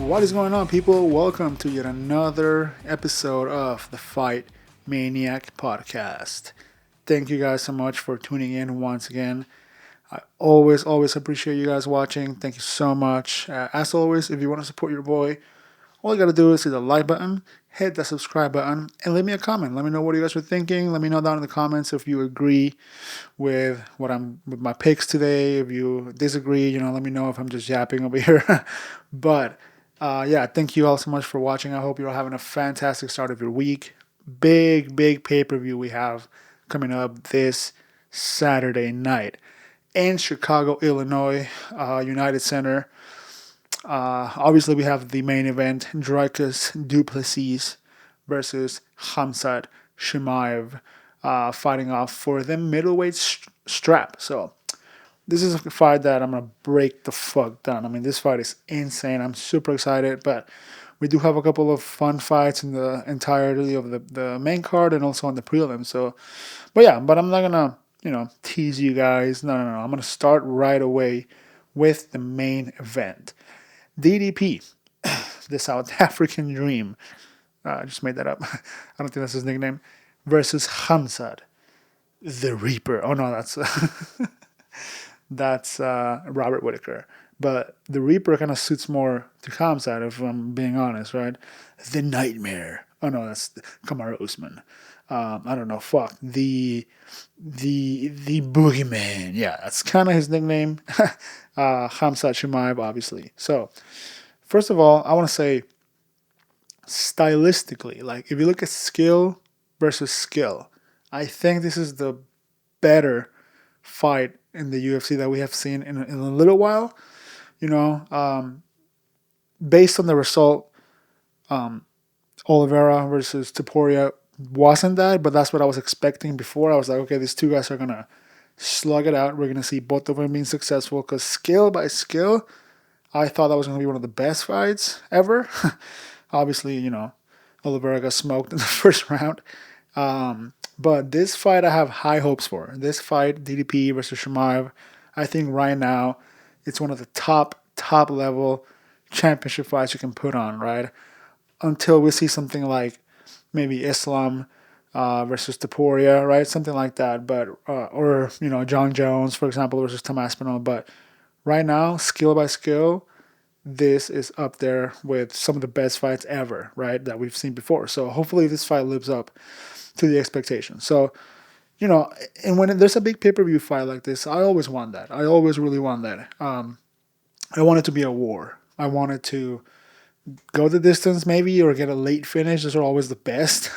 What is going on, people? Welcome to yet another episode of the Fight Maniac Podcast. Thank you guys so much for tuning in once again. I always appreciate you guys watching. Thank you so much. As always, if you want to support your boy, all you got to do is hit the like button, hit the subscribe button, and leave me a comment. Let me know what you guys are thinking. Let me know down in the comments if you agree with with my picks today. If you disagree, let me know if I'm just yapping over here. But yeah, thank you all so much for watching. I hope you're all having a fantastic start of your week. Big pay-per-view we have coming up this Saturday night in Chicago, Illinois, United Center. Obviously, we have the main event, Dricus du Plessis versus Khamzat Chimaev, fighting off for the middleweight strap. So this is a fight that I'm going to break the fuck down. I mean, this fight is insane. I'm super excited, but we do have a couple of fun fights in the entirety of the main card and also on the prelims. So, but I'm not going to, tease you guys. No. I'm going to start right away with the main event. DDP, the South African Dream. I just made that up. I don't think that's his nickname. Versus Khamzat, the Reaper. Oh, no, that's... That's Robert Whitaker. But the Reaper kind of suits more to Khamzat, if I'm being honest, right? The Nightmare. Oh no, that's Kamaru Usman. I don't know. Fuck the Boogeyman. Yeah, that's kind of his nickname. Khamzat Chimaev, obviously. So, first of all, I want to say stylistically, like if you look at skill versus skill, I think this is the better fight in the UFC that we have seen in a little while. Based on the result, Oliveira versus Topuria wasn't that, but that's what I was expecting before. I was like, okay, these two guys are going to slug it out. We're going to see both of them being successful because skill by skill, I thought that was going to be one of the best fights ever. Obviously, Oliveira got smoked in the first round. But this fight I have high hopes for. This fight, DDP versus Chimaev, I think right now it's one of the top level championship fights you can put on, right? Until we see something like maybe Islam versus Topuria, right? Something like that. But or John Jones, for example, versus Tom Aspinall. But right now, skill by skill, this is up there with some of the best fights ever, right? That we've seen before. So hopefully this fight lives up to the expectations. So, and when there's a big pay-per-view fight like this, I always want that. I always really want that. I want it to be a war. I want it to go the distance maybe or get a late finish. Those are always the best.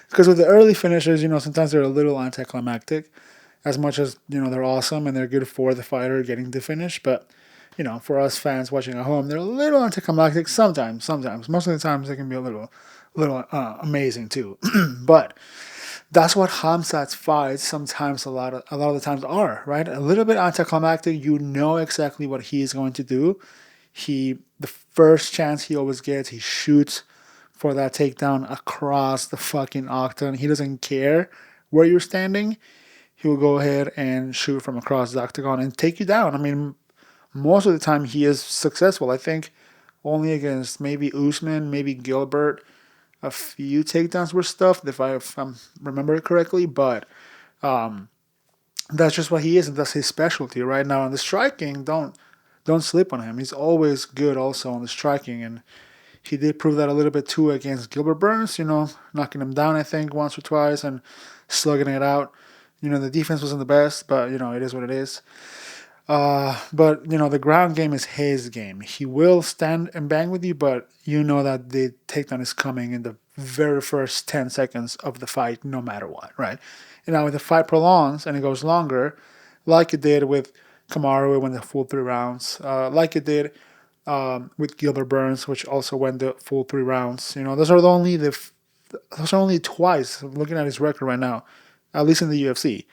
Because with the early finishes, sometimes they're a little anticlimactic. As much as, they're awesome and they're good for the fighter getting the finish. But, for us fans watching at home, they're a little anticlimactic sometimes. Most of the times they can be a little amazing too. But that's what Khamzat's fights sometimes a lot of the times are, right? A little bit anticlimactic. You know exactly what he is going to do. The first chance he always gets, he shoots for that takedown across the fucking octagon. He doesn't care where you're standing. He will go ahead and shoot from across the octagon and take you down. I mean, most of the time he is successful. I think only against maybe Usman, maybe Gilbert, a few takedowns were stuffed, if I remember it correctly, but that's just what he is, and that's his specialty right now. On the striking, don't sleep on him. He's always good also on the striking, and he did prove that a little bit too against Gilbert Burns, knocking him down, I think, once or twice and slugging it out. The defense wasn't the best, but, it is what it is. But the ground game is his game. He will stand and bang with you, but that the takedown is coming in the very first 10 seconds of the fight, no matter what, right? And now if the fight prolongs and it goes longer, like it did with Kamaru, it went the full 3 rounds, like it did with Gilbert Burns, which also went the full 3 rounds. Those are only twice. Looking at his record right now, at least in the UFC.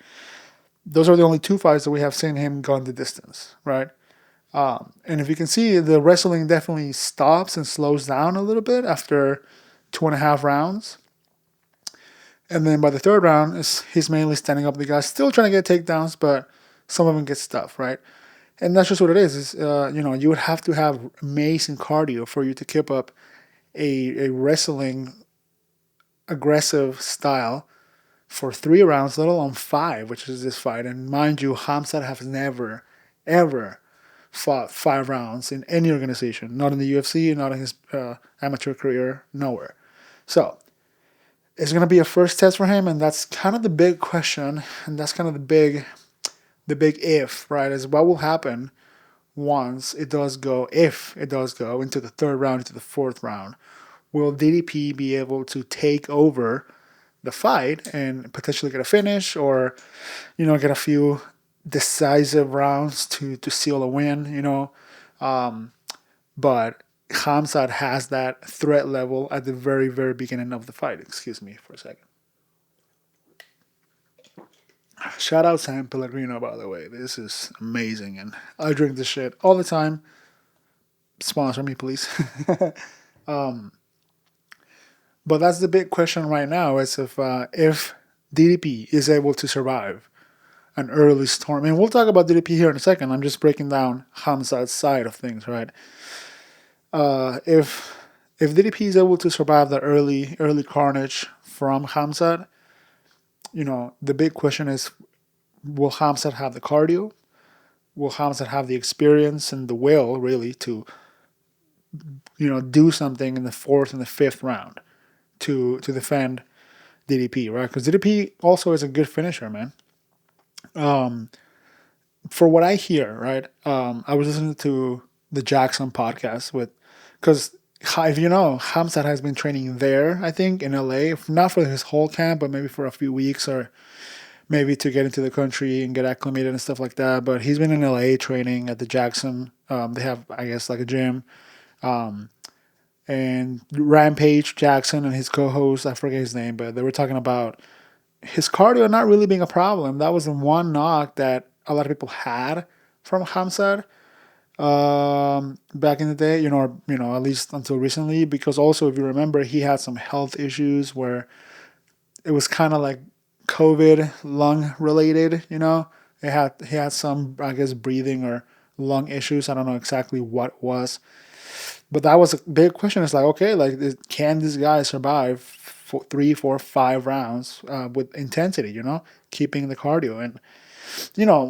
Those are the only 2 fights that we have seen him go the distance, right? And if you can see, the wrestling definitely stops and slows down a little bit after 2.5 rounds. And then by the 3rd round, he's mainly standing up the guy, still trying to get takedowns, but some of them get stuffed, right? And that's just what it is. You would have to have amazing cardio for you to keep up a wrestling aggressive style for 3 rounds, let alone 5, which is this fight. And mind you, Khamzat has never, ever fought 5 rounds in any organization. Not in the UFC, not in his amateur career, nowhere. So it's going to be a first test for him, and that's kind of the big question, and that's kind of the big if, right? Is what will happen once it does go, if it does go into the third round, into the fourth round. Will DDP be able to take over the fight and potentially get a finish, or get a few decisive rounds to seal a win? But Khamzat has that threat level at the very, very beginning of the fight. Excuse me for a second. Shout out San Pellegrino, by the way. This is amazing, and I drink this shit all the time. Sponsor me, please. But that's the big question right now: is if DDP is able to survive an early storm. And we'll talk about DDP here in a second. I'm just breaking down Khamzat's side of things, right? If DDP is able to survive that early carnage from Khamzat, the big question is, will Khamzat have the cardio? Will Khamzat have the experience and the will, really, to do something in the fourth and the fifth round to defend DDP, right? Because DDP also is a good finisher, man. For what I hear, right? I was listening to the Jackson podcast because if you know, Khamzat has been training there, I think, in LA, not for his whole camp, but maybe for a few weeks, or maybe to get into the country and get acclimated and stuff like that. But he's been in LA training at the Jackson. They have, I guess, like a gym. And Rampage Jackson and his co-host, I forget his name, but they were talking about his cardio not really being a problem. That was the one knock that a lot of people had from Khamzat back in the day, at least until recently, because also, if you remember, he had some health issues where it was kind of like COVID lung related, he had some, I guess, breathing or lung issues. I don't know exactly what it was. But that was a big question. It's like, okay, like, can this guy survive 3, 4, 5 rounds with intensity, keeping the cardio? And,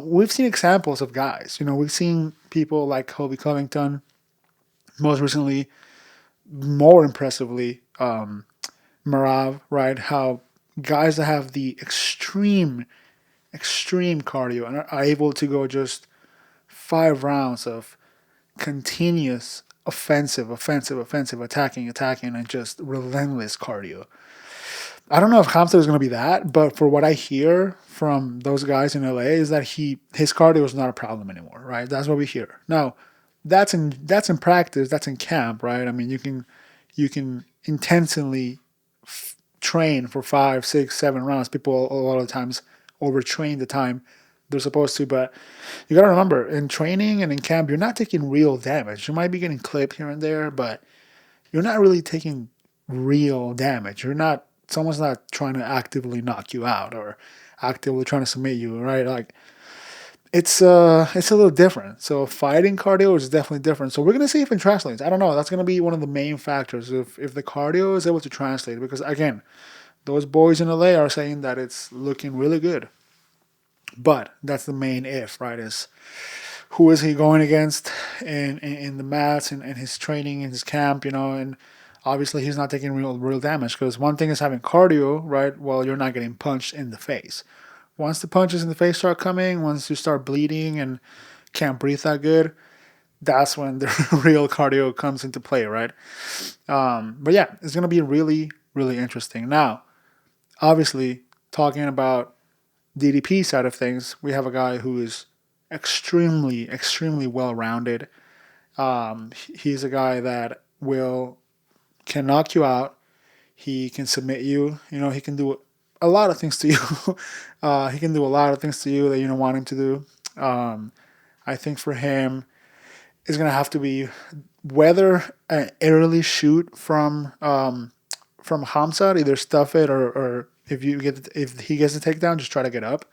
we've seen examples of guys. We've seen people like Colby Covington, most recently, more impressively, Marav, right? How guys that have the extreme cardio and are able to go just 5 rounds of continuous offensive, attacking, and just relentless cardio. I don't know if Khamzat is going to be that, but for what I hear from those guys in LA is that his cardio is not a problem anymore, right? That's what we hear. Now, that's in practice, that's in camp, right? I mean, you can intentionally train for 5, 6, 7 rounds. People a lot of times overtrain the time they're supposed to, but you gotta remember, in training and in camp, you're not taking real damage. You might be getting clipped here and there, but you're not really taking real damage. Someone's not trying to actively knock you out or actively trying to submit you, right? Like, it's a little different. So fighting cardio is definitely different. So we're gonna see if it translates. I don't know. That's gonna be one of the main factors if the cardio is able to translate, because again, those boys in LA are saying that it's looking really good. But that's the main if, right? Is who is he going against in the mats and his training in his camp, and obviously he's not taking real damage, because one thing is having cardio, right? Well, you're not getting punched in the face. Once the punches in the face start coming, once you start bleeding and can't breathe that good, that's when the real cardio comes into play, right? But yeah, it's gonna be really, really interesting. Now, obviously, talking about DDP side of things, we have a guy who is extremely, extremely well-rounded. He's a guy that can knock you out. He can submit you. He can do a lot of things to you. He can do a lot of things to you that you don't want him to do. I think for him, it's gonna have to be whether an early shoot from Khamzat, either stuff it or if he gets the takedown, just try to get up.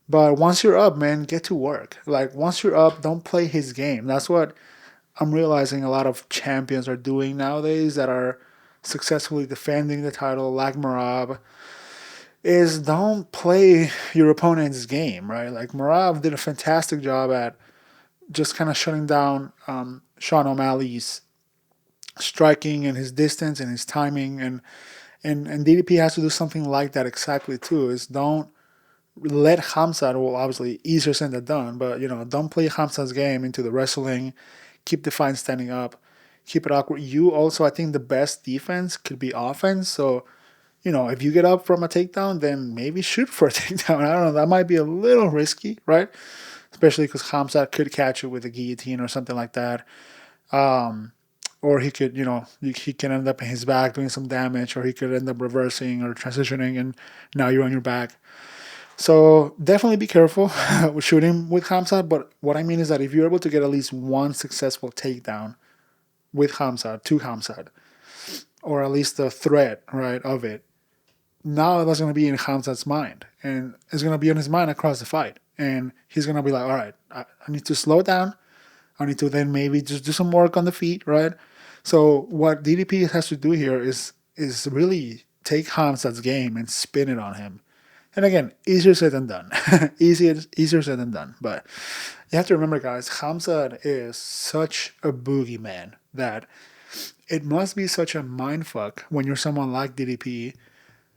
But once you're up, man, get to work. Like, once you're up, don't play his game. That's what I'm realizing a lot of champions are doing nowadays that are successfully defending the title, like Marab, is don't play your opponent's game, right? Like, Marab did a fantastic job at just kind of shutting down Sean O'Malley's striking and his distance and his timing. And DDP has to do something like that exactly too, is don't let Khamzat, well, obviously easier said than done, but don't play Khamzat's game into the wrestling. Keep the fight standing up. Keep it awkward. You also, I think the best defense could be offense. So, if you get up from a takedown, then maybe shoot for a takedown. I don't know. That might be a little risky, right? Especially because Khamzat could catch it with a guillotine or something like that. Or he could, he can end up in his back doing some damage, or he could end up reversing or transitioning, and now you're on your back. So definitely be careful with shooting with Khamzat. But what I mean is that if you're able to get at least one successful takedown with Khamzat, to Khamzat, or at least the threat, right, of it, now that's going to be in Khamzat's mind. And it's going to be on his mind across the fight. And he's going to be like, all right, I need to slow down. I need to then maybe just do some work on the feet, right? So what DDP has to do here is really take Khamzat's game and spin it on him. And again, easier said than done. easier said than done. But you have to remember, guys, Khamzat is such a boogeyman that it must be such a mindfuck when you're someone like DDP,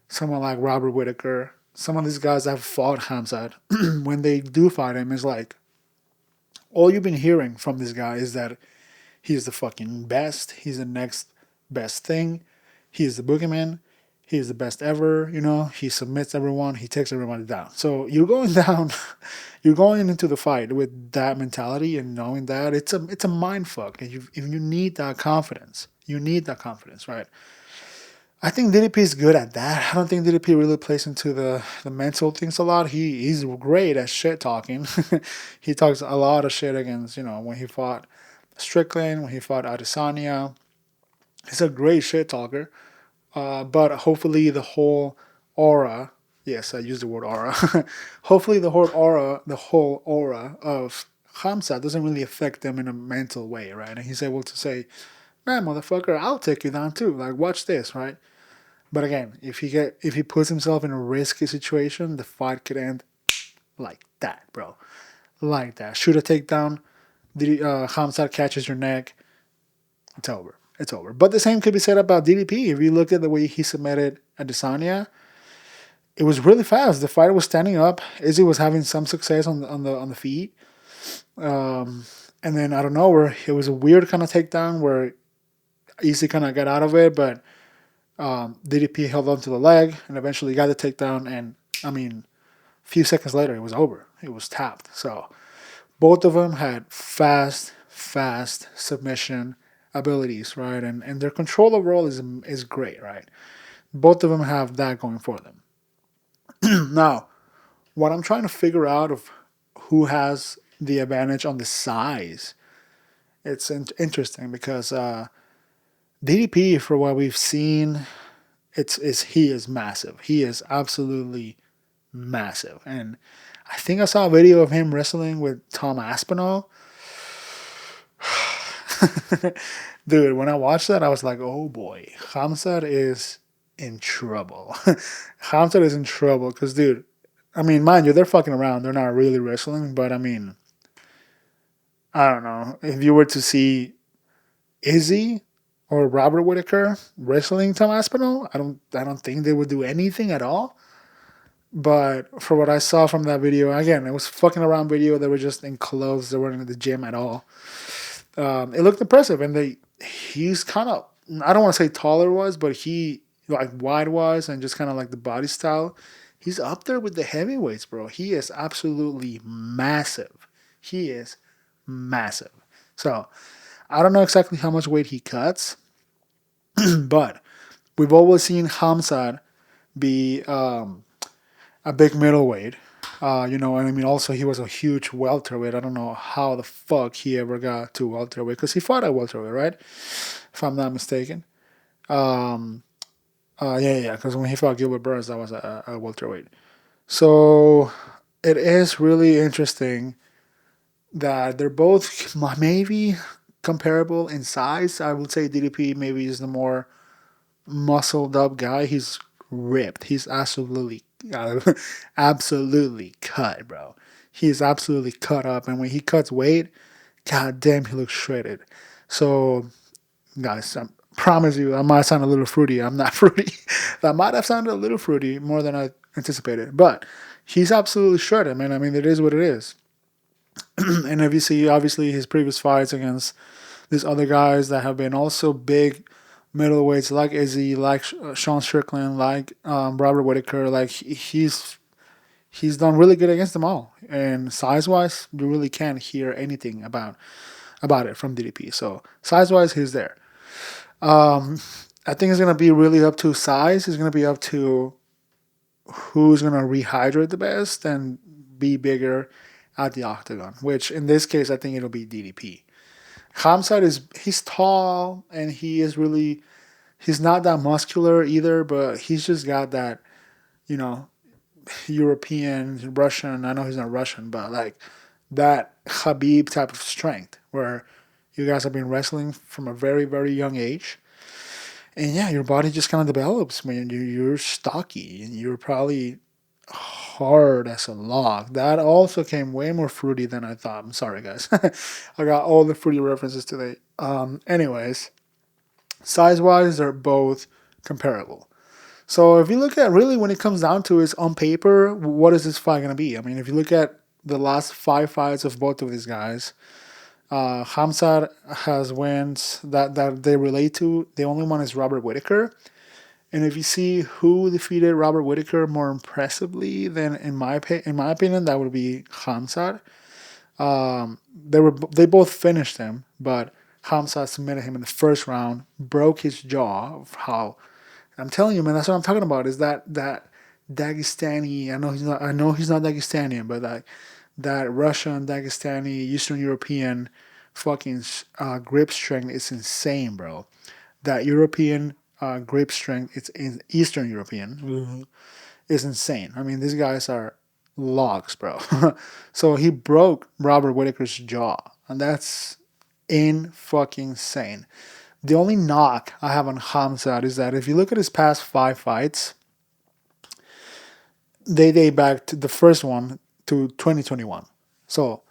someone like Robert Whitaker, some of these guys that have fought Khamzat. When they do fight him, it's like, all you've been hearing from this guy is that he's the fucking best. He's the next best thing. He's the boogeyman. He's the best ever. He submits everyone. He takes everybody down. So you're going down. You're going into the fight with that mentality and knowing that it's a mind fuck. And you need that confidence. You need that confidence, right? I think DDP is good at that. I don't think DDP really plays into the mental things a lot. He's great at shit talking. He talks a lot of shit against, when he fought Strickland, when he fought Adesanya. He's a great shit talker. But hopefully the whole aura, yes, I used the word aura. Hopefully the whole aura of Khamzat doesn't really affect them in a mental way, right? And he's able to say, man, motherfucker, I'll take you down too. Like, watch this, right? But again, if he puts himself in a risky situation, the fight could end like that, bro. Like that. Shoot a takedown, Khamzat catches your neck, it's over. It's over. But the same could be said about DDP. If you look at the way he submitted Adesanya, it was really fast. The fighter was standing up. Izzy was having some success on the feet. And then I don't know, where it was a weird kind of takedown where Izzy kind of got out of it, but DDP held on to the leg and eventually got the takedown. And a few seconds later, it was over. It was tapped. So both of them had fast submission abilities, right? And their control overall is great, right? Both of them have that going for them. Now, what I'm trying to figure out of who has the advantage on the size, it's interesting because DDP, for what we've seen, he is massive. He is absolutely massive. And I think I saw a video of him wrestling with Tom Aspinall. Dude, when I watched that, I was like, oh boy, Khamzat is in trouble. Khamzat is in trouble because, dude, mind you, they're fucking around. They're not really wrestling, but I don't know. If you were to see Izzy or Robert Whitaker wrestling Tom Aspinall, I don't think they would do anything at all. But for what I saw from that video, again, it was fucking around video. They were just in clothes. They weren't in the gym at all. It looked impressive, and he's kind of, I don't want to say taller was, but he like wide was, and just kind of like the body style. He's up there with the heavyweights, bro. He is absolutely massive. He is massive. So I don't know exactly how much weight he cuts, but we've always seen Khamzat be a big middleweight. Also he was a huge welterweight. I don't know how the fuck he ever got to welterweight, because he fought at welterweight, right? If I'm not mistaken. Because when he fought Gilbert Burns, that was a welterweight. So it is really interesting that they're both maybe comparable in size. I would say DDP maybe is the more muscled up guy. He's ripped. He's absolutely, absolutely cut, bro. He's absolutely cut up, and when he cuts weight, god damn, he looks shredded. So, guys, I promise you, I might sound a little fruity. I'm not fruity. That might have sounded a little fruity more than I anticipated, but he's absolutely shredded, man. I mean, it is what it is. And if you see, obviously, his previous fights against these other guys that have been also big middleweights, like Izzy, like Sean Strickland, like Robert Whitaker, like he's done really good against them all. And size wise, you really can't hear anything about it from DDP. So size wise, he's there. I think it's gonna be really up to size. It's gonna be up to who's gonna rehydrate the best and be bigger at the octagon. Which in this case, I think it'll be DDP. Khamzat he's tall and he's not that muscular either, but he's just got that, you know, European, Russian. I know he's not Russian, but like that Khabib type of strength where you guys have been wrestling from a very, very young age. And yeah, your body just kind of develops when you're stocky and you're probably hard as a log. That also came way more fruity than I thought. I'm sorry, guys. I got all the fruity references today. Anyways, size wise, they're both comparable. So if you look at really when it comes down to is on paper, what is this fight going to be? I mean, if you look at the last 5 fights of both of these guys, Khamzat has wins that they relate to. The only one is Robert Whitaker. And if you see who defeated Robert Whitaker more impressively, then in my opinion, that would be Khamzat. They both finished him, but Khamzat submitted him in the first round, broke his jaw. Of how I'm telling you, man, that's what I'm talking about. Is that Dagestani? I know he's not Dagestani, but that Russian, Dagestani, Eastern European fucking grip strength is insane, bro. That European grip strength, it's in Eastern European, is insane. I mean, these guys are logs, bro. So he broke Robert Whitaker's jaw, and that's in fucking insane. The only knock I have on Khamzat is that if you look at his past 5 fights, they date back to the first one to 2021. So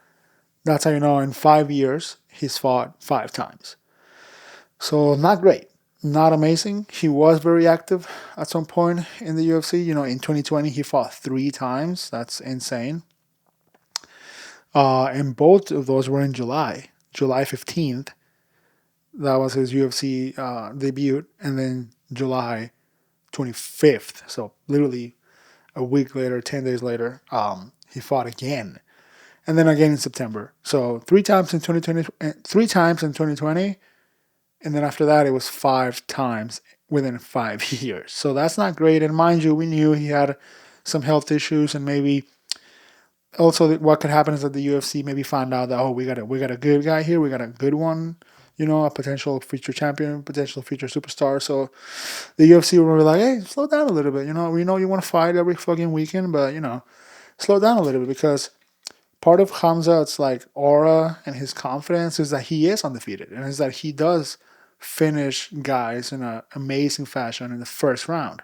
that's how you know in 5 years he's fought 5 times. So not great, not amazing. He was very active at some point in the UFC. You know, in 2020 he fought 3 times. That's insane. And both of those were in July 15th. That was his UFC debut, and then July 25th. So literally a week later, 10 days later, he fought again, and then again in September. So 3 times in 2020, 3 times in 2020, and then after that it was 5 times within 5 years. So that's not great. And mind you, we knew he had some health issues, and maybe also what could happen is that the UFC maybe found out that we got a good guy here, we got a good one, you know, a potential future champion, potential future superstar. So the UFC will be like, hey, slow down a little bit. You know, we know you want to fight every fucking weekend, but you know, slow down a little bit, because part of Khamzat's like aura and his confidence is that he is undefeated, and is that he does finish guys in an amazing fashion in the first round.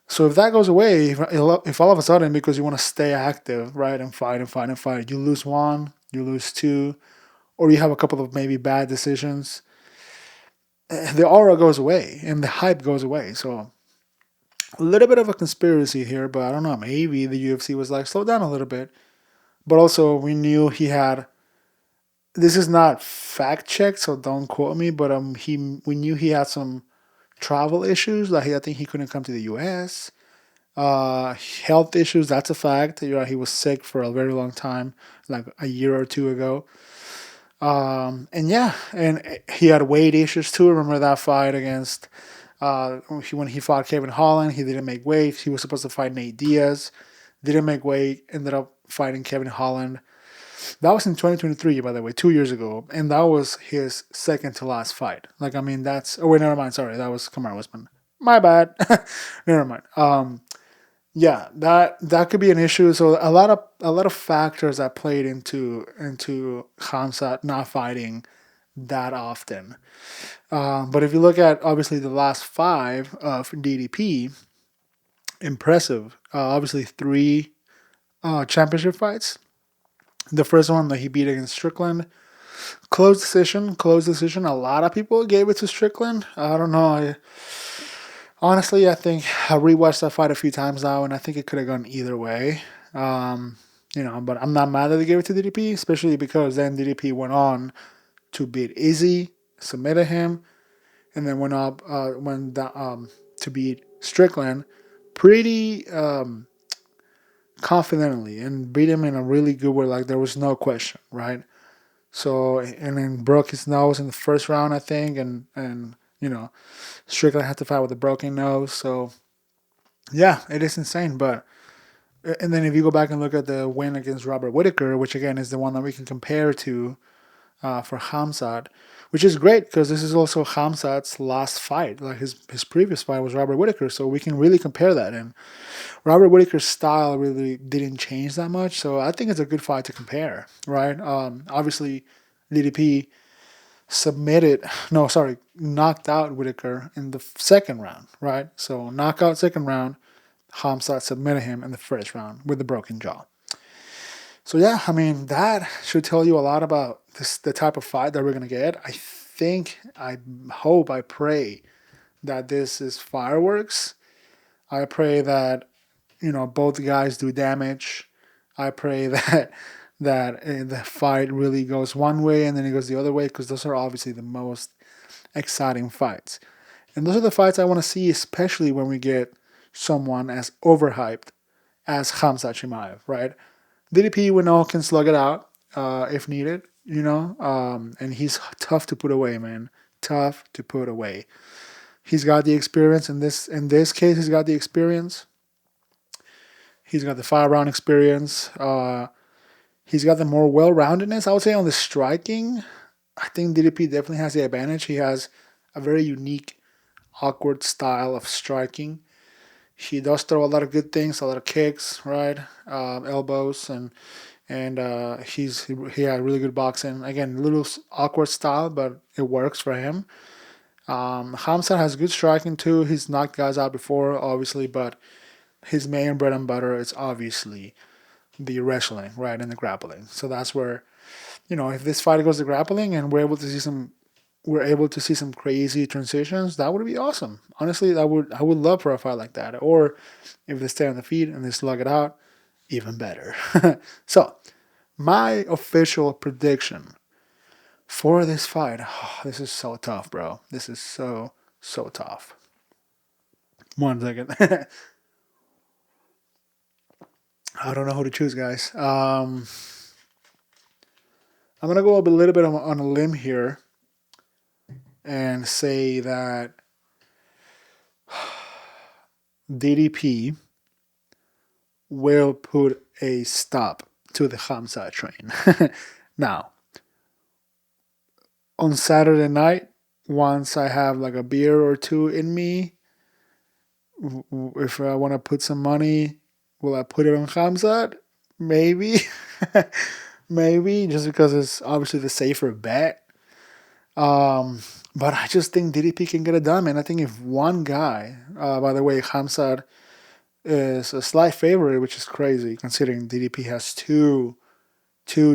So if that goes away, if all of a sudden, because you want to stay active, right, and fight and fight and fight, you lose one, you lose two, or you have a couple of maybe bad decisions, the aura goes away and the hype goes away. So a little bit of a conspiracy here, but I don't know. Maybe the UFC was like, slow down a little bit. But also, we knew he had. This is not fact checked, so don't quote me. But we knew he had some travel issues. Like I think he couldn't come to the U.S. Health issues. That's a fact. You know, he was sick for a very long time, like a year or two ago. And yeah, and he had weight issues too. Remember that fight against when he fought Kevin Holland, he didn't make weight. He was supposed to fight Nate Diaz, didn't make weight, ended up fighting Kevin Holland. That was in 2023, by the way, 2 years ago, and that was his second to last fight. Like, I mean, that's. Oh wait, never mind. Sorry, that was Kamaru Usman. My bad. Never mind. Yeah, that could be an issue. So a lot of factors that played into Khamzat not fighting that often. But if you look at obviously the last five of DDP, impressive. Obviously three championship fights. The first one that he beat against Strickland, close decision. Close decision. A lot of people gave it to Strickland. I don't know. Honestly, I think I rewatched that fight a few times now, and I think it could have gone either way. Um, but I'm not mad that they gave it to DDP, especially because then DDP went on to beat Izzy, submitted him, and then went to beat Strickland pretty confidently and beat him in a really good way. Like there was no question, right? So and then broke his nose in the first round, I think, and Strickland had to fight with a broken nose. So yeah, it is insane. But and then if you go back and look at the win against Robert Whitaker, which again is the one that we can compare to for Khamzat, which is great because this is also Khamzat's last fight. Like his previous fight was Robert Whitaker, so we can really compare that. And Robert Whitaker's style really didn't change that much, so I think it's a good fight to compare, right? Obviously, DDP knocked out Whitaker in the second round, right? So knockout second round, Khamzat submitted him in the first round with the broken jaw. So yeah, I mean that should tell you a lot about the type of fight that we're gonna get. I hope, I pray that this is fireworks. I pray that both guys do damage. I pray that the fight really goes one way and then it goes the other way because those are obviously the most exciting fights. And those are the fights I want to see, especially when we get someone as overhyped as Khamzat Chimaev, right? DDP, we know, can slug it out if needed, and he's tough to put away, man. Tough to put away. He's got the experience in this case. He's got the experience. He's got the 5 round experience. He's got the more well-roundedness, I would say, on the striking. I think DDP definitely has the advantage. He has a very unique, awkward style of striking. He does throw a lot of good things, a lot of kicks, right? Elbows, and he had really good boxing. Again, a little awkward style, but it works for him. Khamzat has good striking too. He's knocked guys out before, obviously, but his main bread and butter is obviously the wrestling, right, and the grappling. So that's where, if this fight goes to grappling and we're able to see some crazy transitions, that would be awesome. Honestly, I would love for a fight like that. Or if they stay on the feet and they slug it out, even better. So, my official prediction for this fight. Oh, this is so tough, bro. This is so tough. 1 second. I don't know who to choose, guys. I'm gonna go a little bit on a limb here and say that DDP will put a stop to the Khamzat train. Now, on Saturday night, once I have like a beer or two in me, if I want to put some money, will I put it on Khamzat? Maybe. Maybe, just because it's obviously the safer bet. Um, but I just think DDP can get it done, man. I think if one guy, by the way, Khamzat is a slight favorite, which is crazy considering DDP has two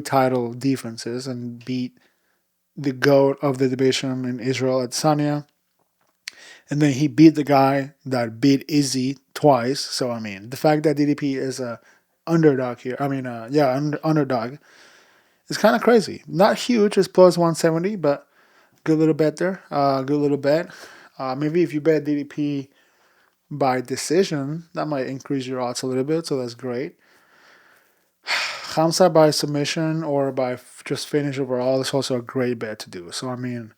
title defenses and beat the GOAT of the division in Israel Adesanya. And then he beat the guy that beat Izzy twice. So, I mean, the fact that DDP is a underdog here, underdog, is kind of crazy. Not huge, it's plus 170, but good little bet there. Good little bet. Maybe if you bet DDP by decision, that might increase your odds a little bit, so that's great. Khamzat by submission or by just finish overall is also a great bet to do. So, I mean,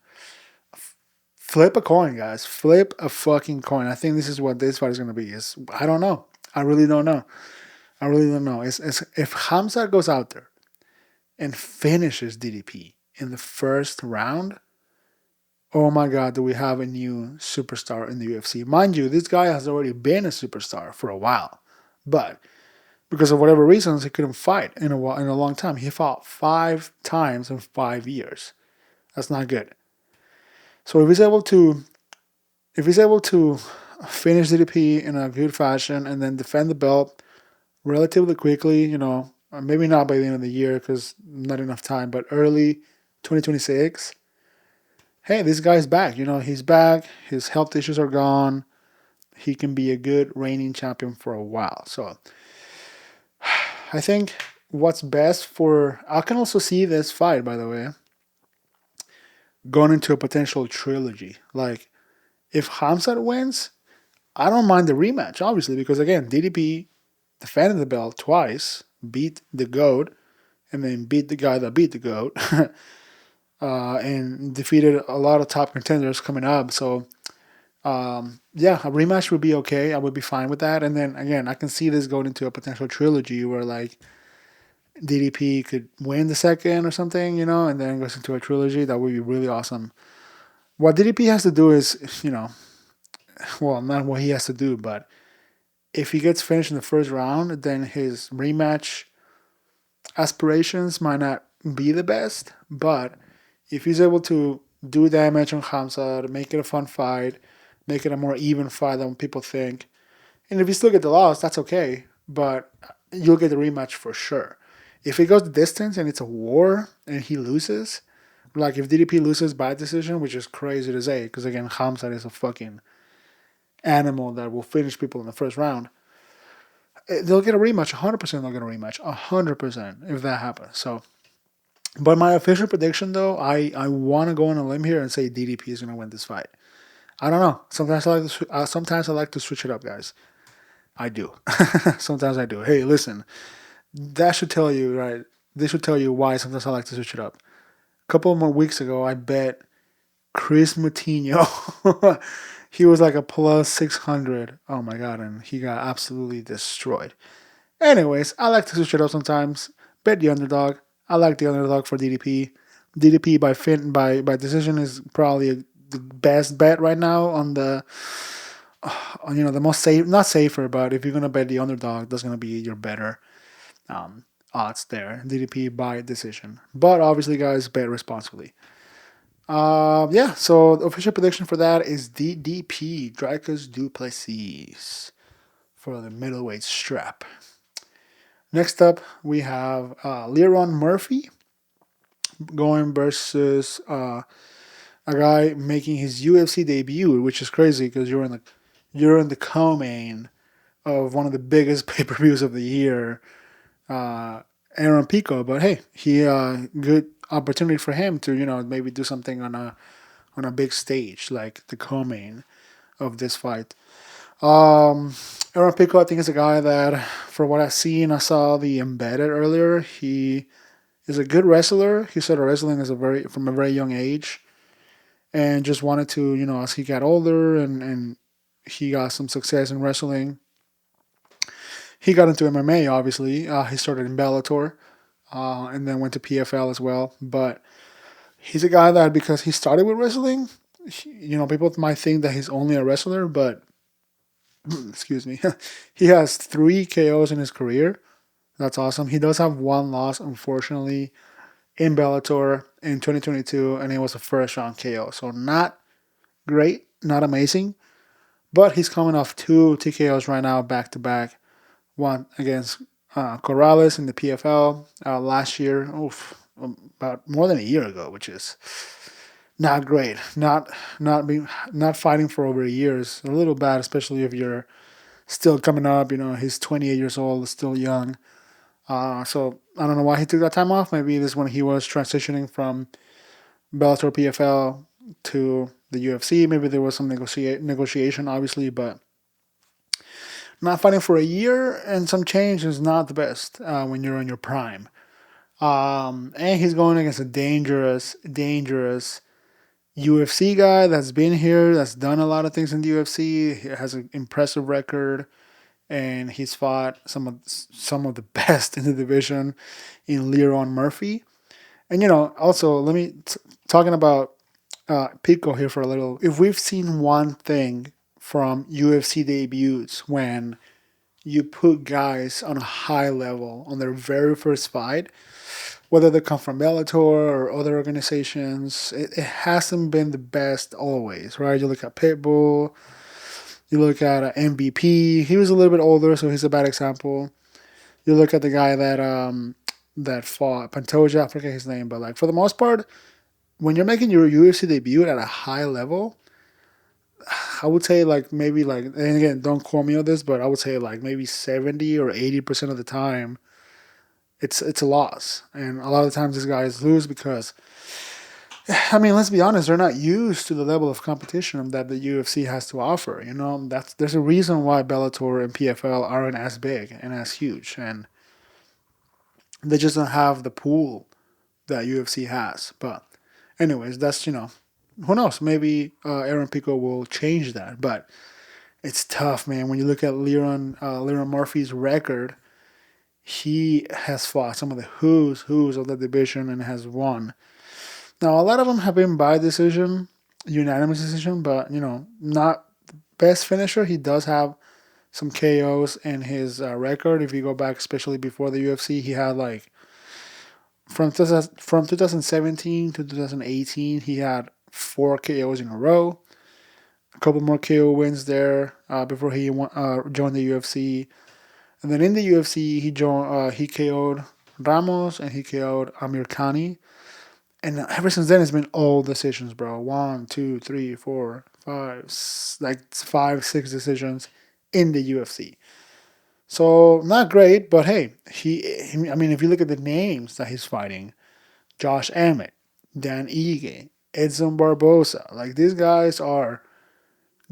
flip a coin, guys. Flip a fucking coin. I think this is what this fight is going to be. I don't know. I really don't know. It's if Khamzat goes out there and finishes DDP in the first round, oh my God, do we have a new superstar in the UFC? Mind you, this guy has already been a superstar for a while. But because of whatever reasons, he couldn't fight in a long time. He fought 5 times in 5 years. That's not good. So if he's able to finish DDP in a good fashion and then defend the belt relatively quickly, maybe not by the end of the year because not enough time, but early 2026. Hey, this guy's back. He's back. His health issues are gone. He can be a good reigning champion for a while. So I think what's best I can also see this fight, by the way, going into a potential trilogy. Like, if Khamzat wins, I don't mind the rematch, obviously, because again, DDP defended the belt twice, beat the GOAT, and then beat the guy that beat the GOAT, and defeated a lot of top contenders coming up. So, yeah, a rematch would be okay. I would be fine with that. And then again, I can see this going into a potential trilogy where like DDP could win the second or something, and then goes into a trilogy. That would be really awesome. What DDP has to do is, well, not what he has to do, but if he gets finished in the first round, then his rematch aspirations might not be the best. But if he's able to do damage on Khamzat, make it a fun fight, make it a more even fight than people think, and if you still get the loss, that's okay. But you'll get the rematch for sure. If it goes the distance and it's a war and he loses, like if DDP loses by decision, which is crazy to say, because again, Khamzat is a fucking animal that will finish people in the first round. They'll get a rematch. 100% they'll get a rematch. 100% if that happens. So, but my official prediction though, I want to go on a limb here and say DDP is going to win this fight. I don't know. Sometimes I like to switch it up, guys. I do. Sometimes I do. Hey, listen, that should tell you, right? This should tell you why sometimes I like to switch it up. A couple more weeks ago, I bet Chris Moutinho. He was like a plus 600. Oh my God. And he got absolutely destroyed. Anyways, I like to switch it up sometimes. Bet the underdog. I like the underdog for DDP. DDP by decision is probably the best bet right now on the the most safe, not safer, but if you're gonna bet the underdog, that's gonna be your better odds there. DDP by decision, but obviously, guys, bet responsibly. Yeah. So the official prediction for that is DDP Dricus du Plessis for the middleweight strap. Next up, we have Leron Murphy going versus a guy making his UFC debut, which is crazy because you're in the co-main of one of the biggest pay-per-views of the year, Aaron Pico. But hey, good opportunity for him to maybe do something on a big stage like the co-main of this fight. Aaron Pico, I think, is a guy that, for what I've seen, I saw the embedded earlier. He is a good wrestler. He started wrestling from a very young age, and just wanted to, as he got older and he got some success in wrestling, he got into MMA. Obviously, he started in Bellator, and then went to PFL as well. But he's a guy that, because he started with wrestling, people might think that he's only a wrestler, but excuse me, he has 3 KOs in his career. That's awesome. He does have 1 loss, unfortunately, in Bellator in 2022, and it was a first round KO. So not great, not amazing, but he's coming off 2 TKOs right now, back to back. One against Corrales in the PFL last year, about more than a year ago, which is not great. Not fighting for over a year is a little bad, especially if you're still coming up. He's 28 years old, still young. So I don't know why he took that time off. Maybe this is when he was transitioning from Bellator PFL to the UFC. Maybe there was some negotiation, obviously, but not fighting for a year and some change is not the best when you're in your prime. And he's going against a dangerous UFC guy that's been here, that's done a lot of things in the UFC. He has an impressive record, and he's fought some of the best in the division in Leron Murphy. And also let me talking about Pico here for a little. If we've seen one thing from UFC debuts when you put guys on a high level on their very first fight, whether they come from Bellator or other organizations, it hasn't been the best always, right? You look at Pitbull, you look at MVP. He was a little bit older, so he's a bad example. You look at the guy that fought Pantoja, I forget his name, but like for the most part, when you're making your UFC debut at a high level, I would say like maybe like, and again, don't quote me on this, but I would say like maybe 70 or 80% of the time, it's a loss, and a lot of the times these guys lose because, I mean, let's be honest, they're not used to the level of competition that the UFC has to offer. You know, there's a reason why Bellator and PFL aren't as big and as huge, and they just don't have the pool that UFC has. But anyways, that's, who knows? Maybe Aaron Pico will change that, but it's tough, man. When you look at Leron Murphy's record, he has fought some of the who's of the division and has won. Now, a lot of them have been by decision, unanimous decision, but not best finisher. He does have some KOs in his record. If you go back, especially before the UFC, he had like from 2017 to 2018, he had 4 KOs in a row. A couple more KO wins there before he joined the UFC. And then in the UFC, he KO'd Ramos and he KO'd Amir Khani. And ever since then, it's been all decisions, bro. 1, 2, 3, 4, 5, like 5, 6 decisions in the UFC. So not great, but hey, I mean, if you look at the names that he's fighting, Josh Emmett, Dan Ige, Edson Barbosa, like these guys are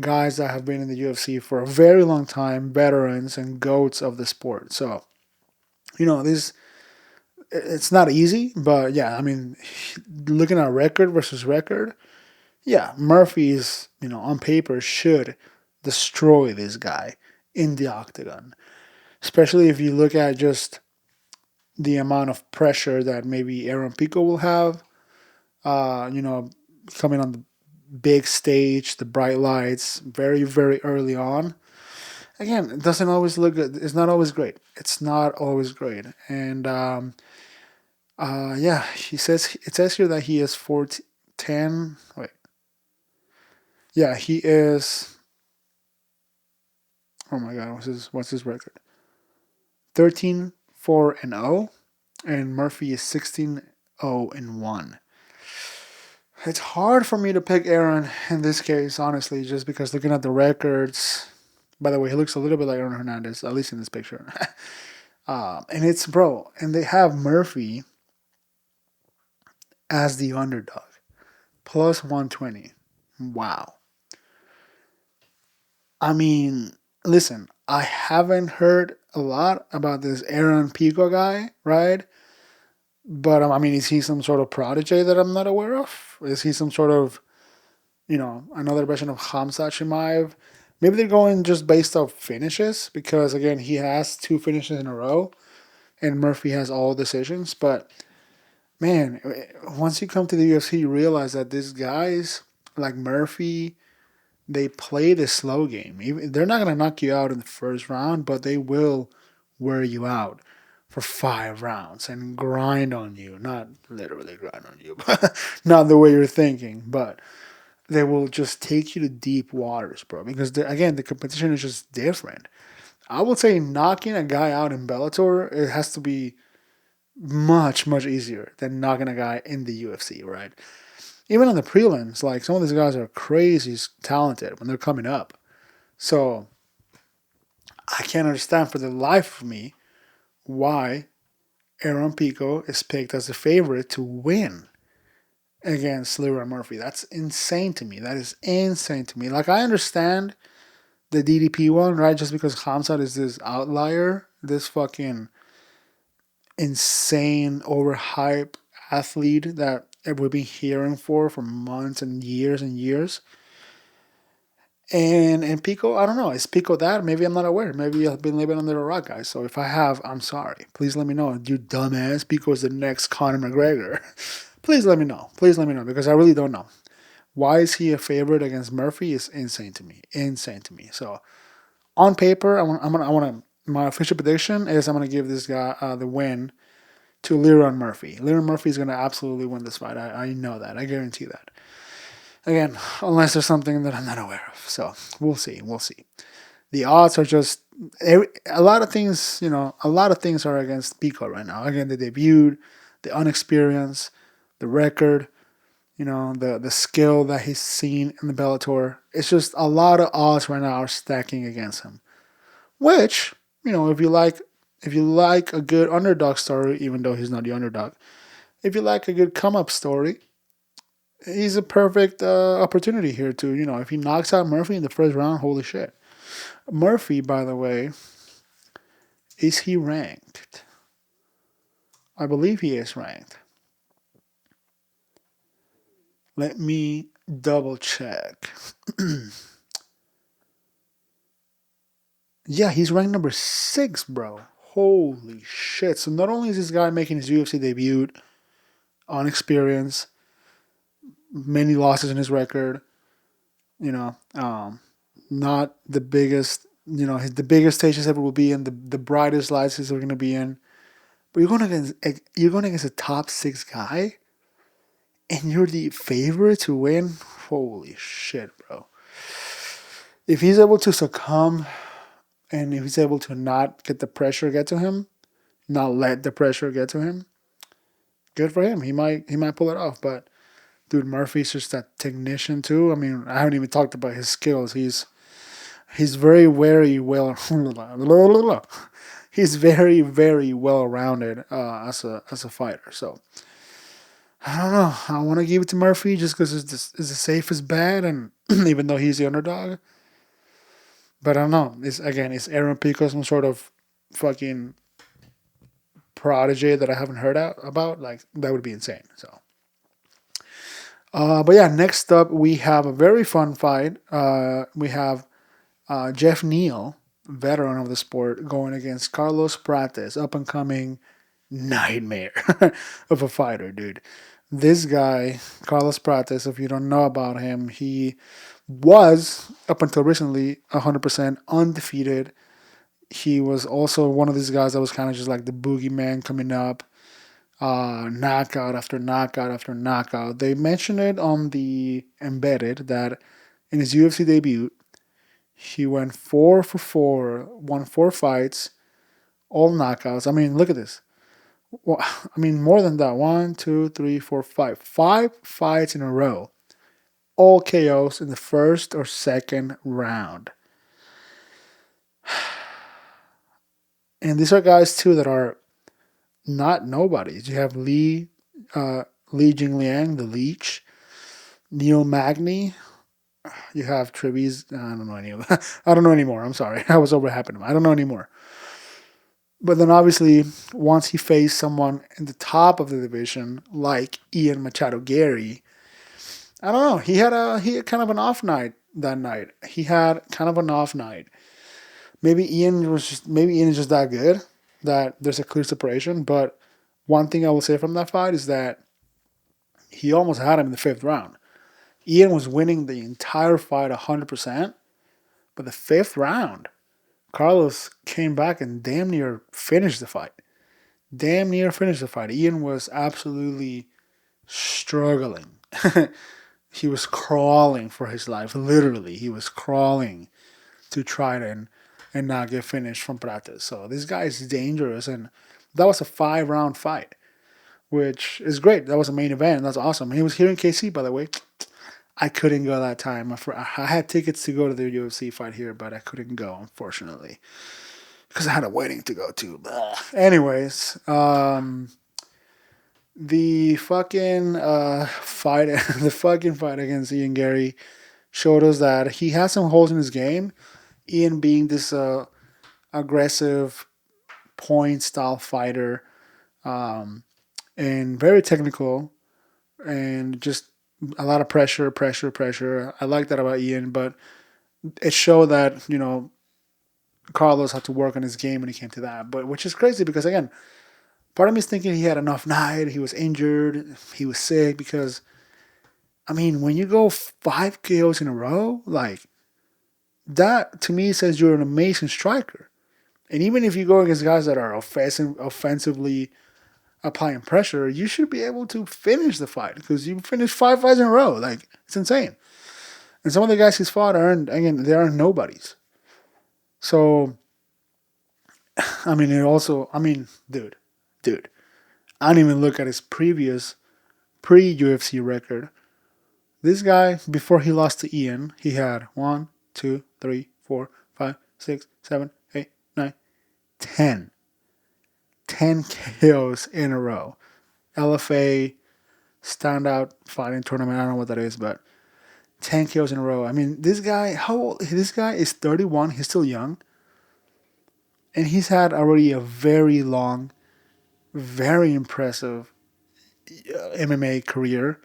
guys that have been in the UFC for a very long time, veterans and goats of the sport. So, this it's not easy, but yeah, I mean, looking at record versus record, yeah, Murphy's, on paper should destroy this guy in the octagon. Especially if you look at just the amount of pressure that maybe Aaron Pico will have, coming on the big stage, the bright lights, very, very early on. Again, it doesn't always look good. It's not always great. It's not always great. And yeah, it says here that he is 10. Wait. Yeah, he is. Oh my God, what's his record? 13-4-0, and Murphy is 16-0-1. It's hard for me to pick Aaron in this case, honestly, just because looking at the records. By the way, he looks a little bit like Aaron Hernandez, at least in this picture. And it's, bro, and they have Murphy as the underdog, plus 120. Wow. I mean, listen, I haven't heard a lot about this Aaron Pico guy, right? But I mean, is he some sort of prodigy that I'm not aware of? Is he some sort of, another version of Khamzat Chimaev? Maybe they're going just based off finishes because, again, he has 2 finishes in a row and Murphy has all decisions. But, man, once you come to the UFC, you realize that these guys like Murphy, they play the slow game. They're not going to knock you out in the first round, but they will wear you out for 5 rounds and grind on you. Not literally grind on you, but not the way you're thinking, but they will just take you to deep waters, bro. Because, again, the competition is just different. I would say knocking a guy out in Bellator, it has to be much, much easier than knocking a guy in the UFC, right? Even on the prelims, like some of these guys are crazy talented when they're coming up. So I can't understand for the life of me why Aaron Pico is picked as a favorite to win against Leroy Murphy. That's insane to me. That is insane to me. Like, I understand the DDP one, right? Just because Khamzat is this outlier, this fucking insane, overhyped athlete that we've been hearing for months and years. And Pico, I don't know. Is Pico that? Maybe I'm not aware. Maybe I've been living under a rock, guys. So if I have, I'm sorry. Please let me know. You dumbass. Pico is the next Conor McGregor. Please let me know. Please let me know because I really don't know. Why is he a favorite against Murphy is insane to me. Insane to me. So on paper, I want to my official prediction is I'm going to give this guy the win to Leron Murphy. Leron Murphy is going to absolutely win this fight. I know that. I guarantee that. Again, unless there's something that I'm not aware of. So we'll see. We'll see. The odds are just a lot of things. A lot of things are against Pico right now. Again, the debut, the unexperience, the record. The skill that he's seen in the Bellator. It's just a lot of odds right now are stacking against him. Which, if you like a good underdog story, even though he's not the underdog, if you like a good come up story, he's a perfect opportunity here to, if he knocks out Murphy in the first round, holy shit. Murphy, by the way, is he ranked? I believe he is ranked. Let me double check. Yeah, he's ranked number 6, bro. Holy shit. So not only is this guy making his UFC debut on experience, many losses in his record, not the biggest, the biggest stages ever will be in, the brightest lights he's ever going to be in. But you're going against a top 6 guy, and you're the favorite to win? Holy shit, bro. If he's able to succumb, and if he's able to not get the pressure get to him, not let the pressure get to him, good for him. He might pull it off. But dude, Murphy's just that technician too. I mean, I haven't even talked about his skills. He's very he's very, very well rounded as a fighter. So I don't know. I want to give it to Murphy just because it's the safest bet, and even though he's the underdog. But I don't know. Is Aaron Pico some sort of fucking prodigy that I haven't heard about? Like, that would be insane. So, but yeah, next up we have a very fun fight. We have Jeff Neal, veteran of the sport, going against Carlos Prates, up and coming nightmare of a fighter, dude. This guy, Carlos Prates, if you don't know about him, he was, up until recently, 100% undefeated. He was also one of these guys that was kind of just like the boogeyman coming up. Knockout after knockout after knockout. They mentioned it on the Embedded that in his UFC debut, he went 4 for 4, won 4 fights, all knockouts. I mean, look at this. Well, I mean, more than that. 1, 2, 3, 4, 5. 5 fights in a row. All KOs in the first or second round. And these are guys, too, that are not nobodies. You have Li Jingliang, the Leech. Neil Magny. You have Treviz. I don't know any of that. I don't know anymore. I'm sorry. I was overhyping him. I don't know anymore. But then obviously, once he faced someone in the top of the division, like Ian Machado Gary, I don't know. He had kind of an off night that night. Maybe Ian is just that good that there's a clear separation. But one thing I will say from that fight is that he almost had him in the 5th round. Ian was winning the entire fight 100%, but the 5th round, Carlos came back and damn near finished the fight. Ian was absolutely struggling. He was crawling for his life. Literally, he was crawling to try and not get finished from Prates. So this guy is dangerous, and that was a 5-round fight, which is great. That was a main event. That's awesome. He was here in KC, by the way. I couldn't go that time. I had tickets to go to the UFC fight here, but I couldn't go, unfortunately, because I had a wedding to go to. Anyways, the fucking fight, against Ian Gary showed us that he has some holes in his game. Ian being this aggressive point style fighter, and very technical, and just a lot of pressure. I like that about Ian, but it showed that, Carlos had to work on his game when he came to that. But which is crazy because, again, part of me is thinking he had an off night, he was injured, he was sick, because, I mean, when you go 5 KOs in a row, like, that to me says you're an amazing striker. And even if you go against guys that are offensively applying pressure, you should be able to finish the fight because you finished 5 fights in a row. Like, it's insane. And some of the guys he's fought aren't, again, they aren't nobodies. So, I mean, dude, I don't even look at his previous pre-UFC record. This guy, before he lost to Ian, he had 1, 2, 3, 4, 5, 6, 7, 8, 9, 10. 10 KOs in a row. LFA standout fighting tournament. I don't know what that is, but 10 KOs in a row. I mean, this guy, how old? This guy is 31. He's still young. And he's had already a very long, very impressive MMA career.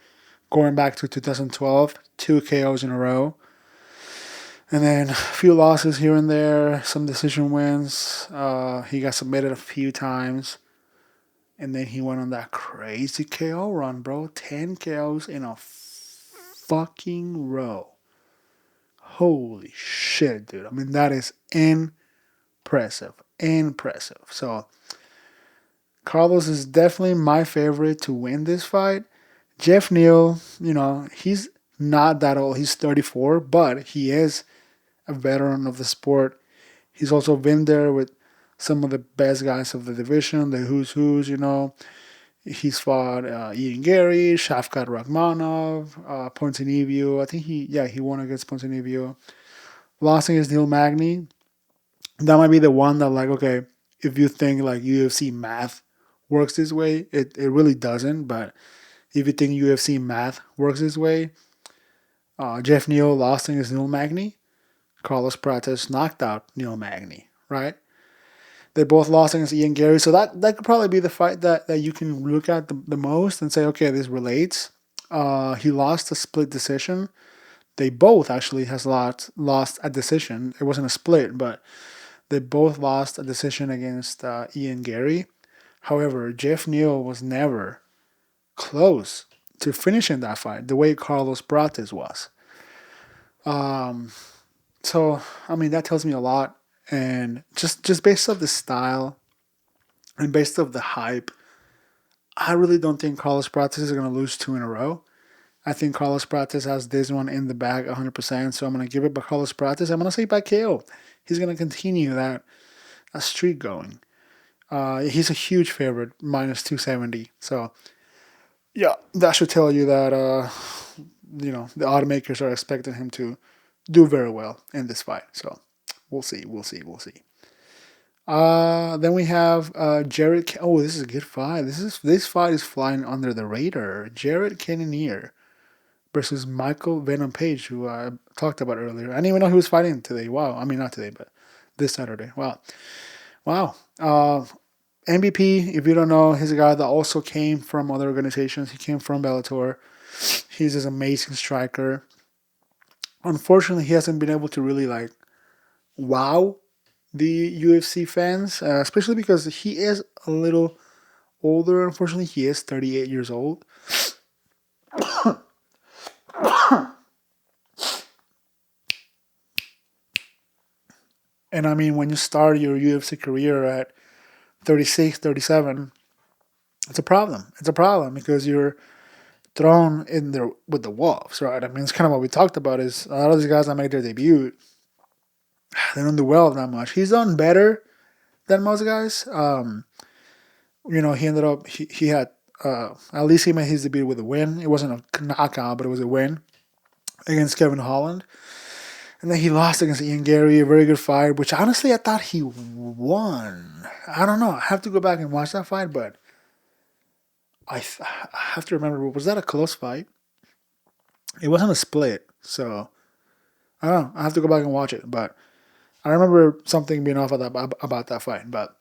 Going back to 2012, 2 KOs in a row. And then a few losses here and there, some decision wins. He got submitted a few times. And then he went on that crazy KO run, bro. 10 KOs in a fucking row. Holy shit, dude. I mean, that is impressive. Impressive. So, Carlos is definitely my favorite to win this fight. Jeff Neal, he's not that old. He's 34, but he is a veteran of the sport. He's also been there with some of the best guys of the division, the who's. He's fought Ian Gary, Shavkat Rakhmonov, Ponzinibbio. I think he won against Ponzinibbio. Lost against Neil Magny. That might be the one that, like, okay, if you think like UFC math works this way, it really doesn't. But if you think UFC math works this way, Jeff Neal lost against Neil Magny. Carlos Prates knocked out Neil Magny, right? They both lost against Ian Gary. So that could probably be the fight that you can look at the most and say, okay, this relates. He lost a split decision. They both actually has lost a decision. It wasn't a split, but they both lost a decision against Ian Gary. However, Jeff Neal was never close to finishing that fight the way Carlos Prates was. So, I mean, that tells me a lot. And just based off the style and based off the hype, I really don't think Carlos Prates is going to lose 2 in a row. I think Carlos Prates has this one in the bag 100%. So I'm going to give it by Carlos Prates. I'm going to say by KO. He's going to continue that streak going. He's a huge favorite, minus 270. So, yeah, that should tell you that, the automakers are expecting him to do very well in this fight. So, we'll see. Then we have Jared. Oh, this is a good fight. This fight is flying under the radar. Jared Cannonier versus Michael Venom Page, who I talked about earlier. I didn't even know he was fighting today. Wow. I mean, not today, but this Saturday. Wow. MVP, if you don't know, he's a guy that also came from other organizations. He came from Bellator. He's this amazing striker. Unfortunately, he hasn't been able to really, like, wow the UFC fans, especially because he is a little older. Unfortunately, he is 38 years old. And I mean, when you start your UFC career at 36, 37, it's a problem. It's a problem because you're thrown in there with the wolves, right? I mean, it's kind of what we talked about is a lot of these guys that make their debut, they don't do well that much. He's done better than most guys. He ended up, he had, at least he made his debut with a win. It wasn't a knockout, but it was a win against Kevin Holland. And then he lost against Ian Gary, a very good fight, which honestly I thought he won. I don't know. I have to go back and watch that fight, but I have to remember, was that a close fight? It wasn't a split, so I don't know. I have to go back and watch it, but I remember something being off about that fight. But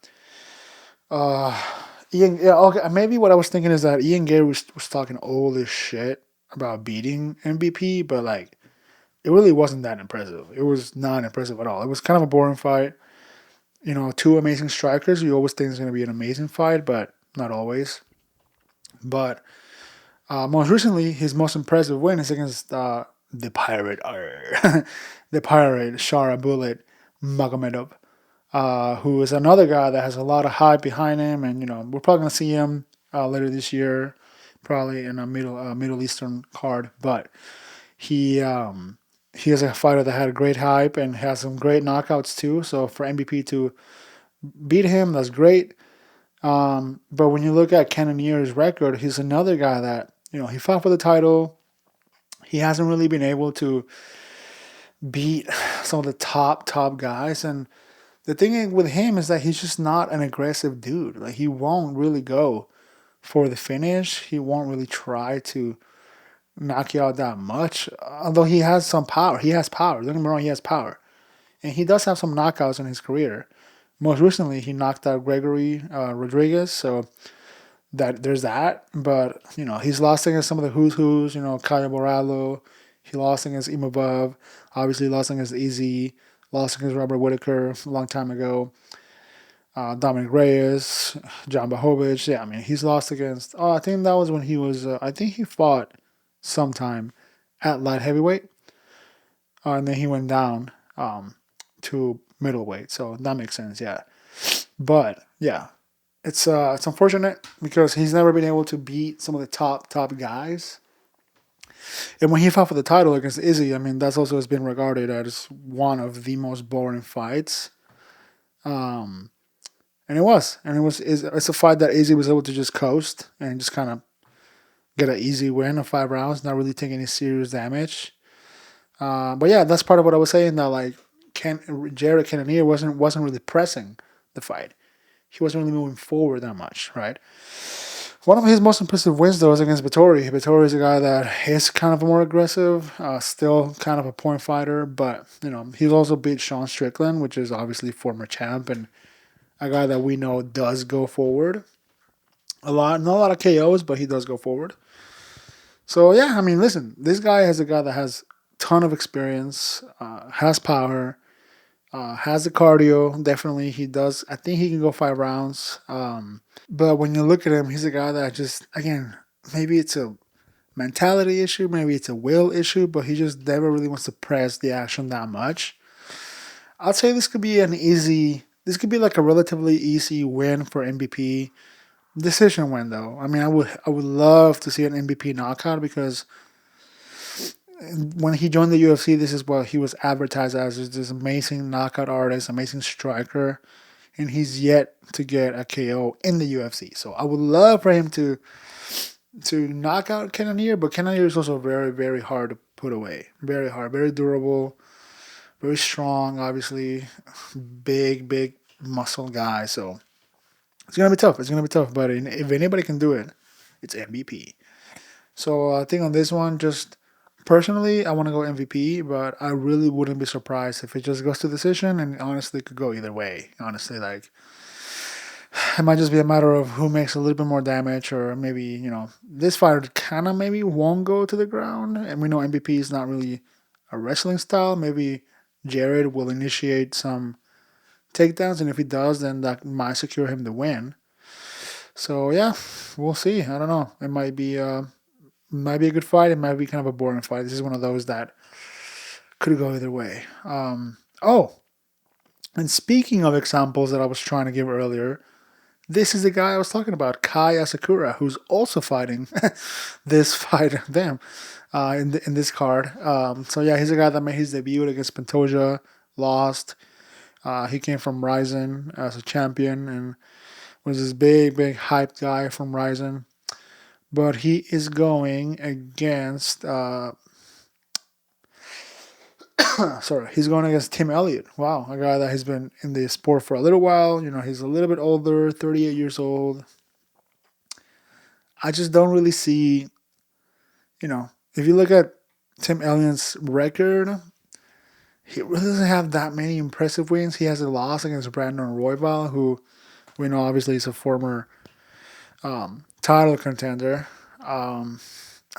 maybe what I was thinking is that Ian Gary was talking all this shit about beating MVP, but like it really wasn't that impressive. It was not impressive at all. It was kind of a boring fight. Two amazing strikers. You always think it's going to be an amazing fight, but not always. But most recently, his most impressive win is against the Pirate, the Pirate, Shara Bullet Magomedov. who is another guy that has a lot of hype behind him, and we're probably gonna see him later this year, probably in a Middle Eastern card. But he he is a fighter that had a great hype and has some great knockouts too. So for MVP to beat him, that's great. But when you look at Cannonier's record, he's another guy that he fought for the title. He hasn't really been able to beat some of the top guys, and the thing with him is that he's just not an aggressive dude. Like, he won't really go for the finish. He won't really try to knock you out that much. Although he has some power. He has power. Don't get me wrong, he has power. And he does have some knockouts in his career. Most recently, he knocked out Gregory Rodriguez. So there's that. But, he's lost against some of the who's, Kyle Moralo. He lost against Imavov. Obviously lost against Easy. Lost against Robert Whitaker a long time ago. Dominic Reyes, John Bohovic. Yeah, I mean, he's lost against... I think that was when he was... I think he fought sometime at light heavyweight. And then he went down to middleweight. So that makes sense, yeah. But, yeah. It's unfortunate because he's never been able to beat some of the top guys. And when he fought for the title against Izzy, I mean, that's also has been regarded as one of the most boring fights. And it's a fight that Izzy was able to just coast and just kind of get an easy win of 5 rounds, not really take any serious damage. But yeah, that's part of what I was saying, that like Jared Cannonier wasn't really pressing the fight. He wasn't really moving forward that much, right? One of his most impressive wins, though, was against Vettori. Vettori is a guy that is kind of more aggressive, still kind of a point fighter, but, he's also beat Sean Strickland, which is obviously former champ, and a guy that we know does go forward. Not a lot of KOs, but he does go forward. So, yeah, I mean, listen, this guy is a guy that has a ton of experience, has power, has the cardio, definitely. He does. I think he can go 5 rounds. But when you look at him, he's a guy that just, again, maybe it's a mentality issue, maybe it's a will issue, but he just never really wants to press the action that much. I'd say this could be like a relatively easy win for MVP. Decision win, though. I mean, I would love to see an MVP knockout, because when he joined the UFC, this is what he was advertised as this amazing knockout artist, amazing striker, and he's yet to get a KO in the UFC. So I would love for him to knock out Cannonier, but Cannonier is also very, very hard to put away. Very hard, very durable, very strong, obviously. Big muscle guy. So it's going to be tough. But if anybody can do it, it's MVP. So I think on this one, just personally, I want to go MVP, but I really wouldn't be surprised if it just goes to decision, and honestly, it could go either way. Honestly, like, it might just be a matter of who makes a little bit more damage, or maybe, this fight kind of maybe won't go to the ground, and we know MVP is not really a wrestling style. Maybe Jared will initiate some takedowns, and if he does, then that might secure him the win. So, yeah, we'll see. I don't know. It might be a good fight. It might be kind of a boring fight. This is one of those that could go either way. And speaking of examples that I was trying to give earlier, this is the guy I was talking about, Kai Asakura, who's also fighting this fight. Damn, in this card. So yeah, he's a guy that made his debut against Pantoja, lost. He came from Ryzen as a champion and was this big hype guy from Ryzen. But he is going against he's going against Tim Elliott. Wow, a guy that has been in the sport for a little while. He's a little bit older, 38 years old. I just don't really see, if you look at Tim Elliott's record, he really doesn't have that many impressive wins. He has a loss against Brandon Royval, who we know obviously is a former title contender. I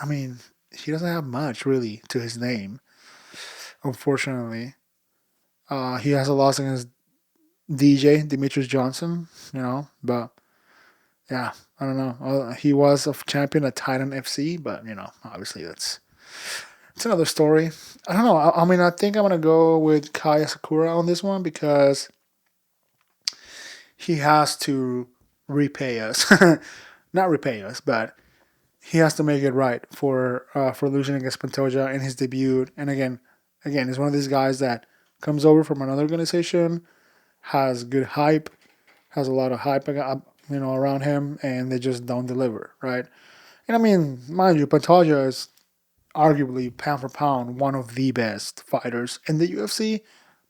mean, he doesn't have much really to his name, unfortunately. He has a loss against Demetrius Johnson, but yeah, I don't know. He was a champion at Titan FC, but obviously it's another story. I don't know. I mean, I think I'm gonna go with Kai Sakura on this one, because he has to repay us. Not repay us, but he has to make it right for losing against Pantoja in his debut. And again, he's one of these guys that comes over from another organization, has good hype, has a lot of hype, around him, and they just don't deliver, right? And I mean, mind you, Pantoja is arguably pound for pound one of the best fighters in the UFC.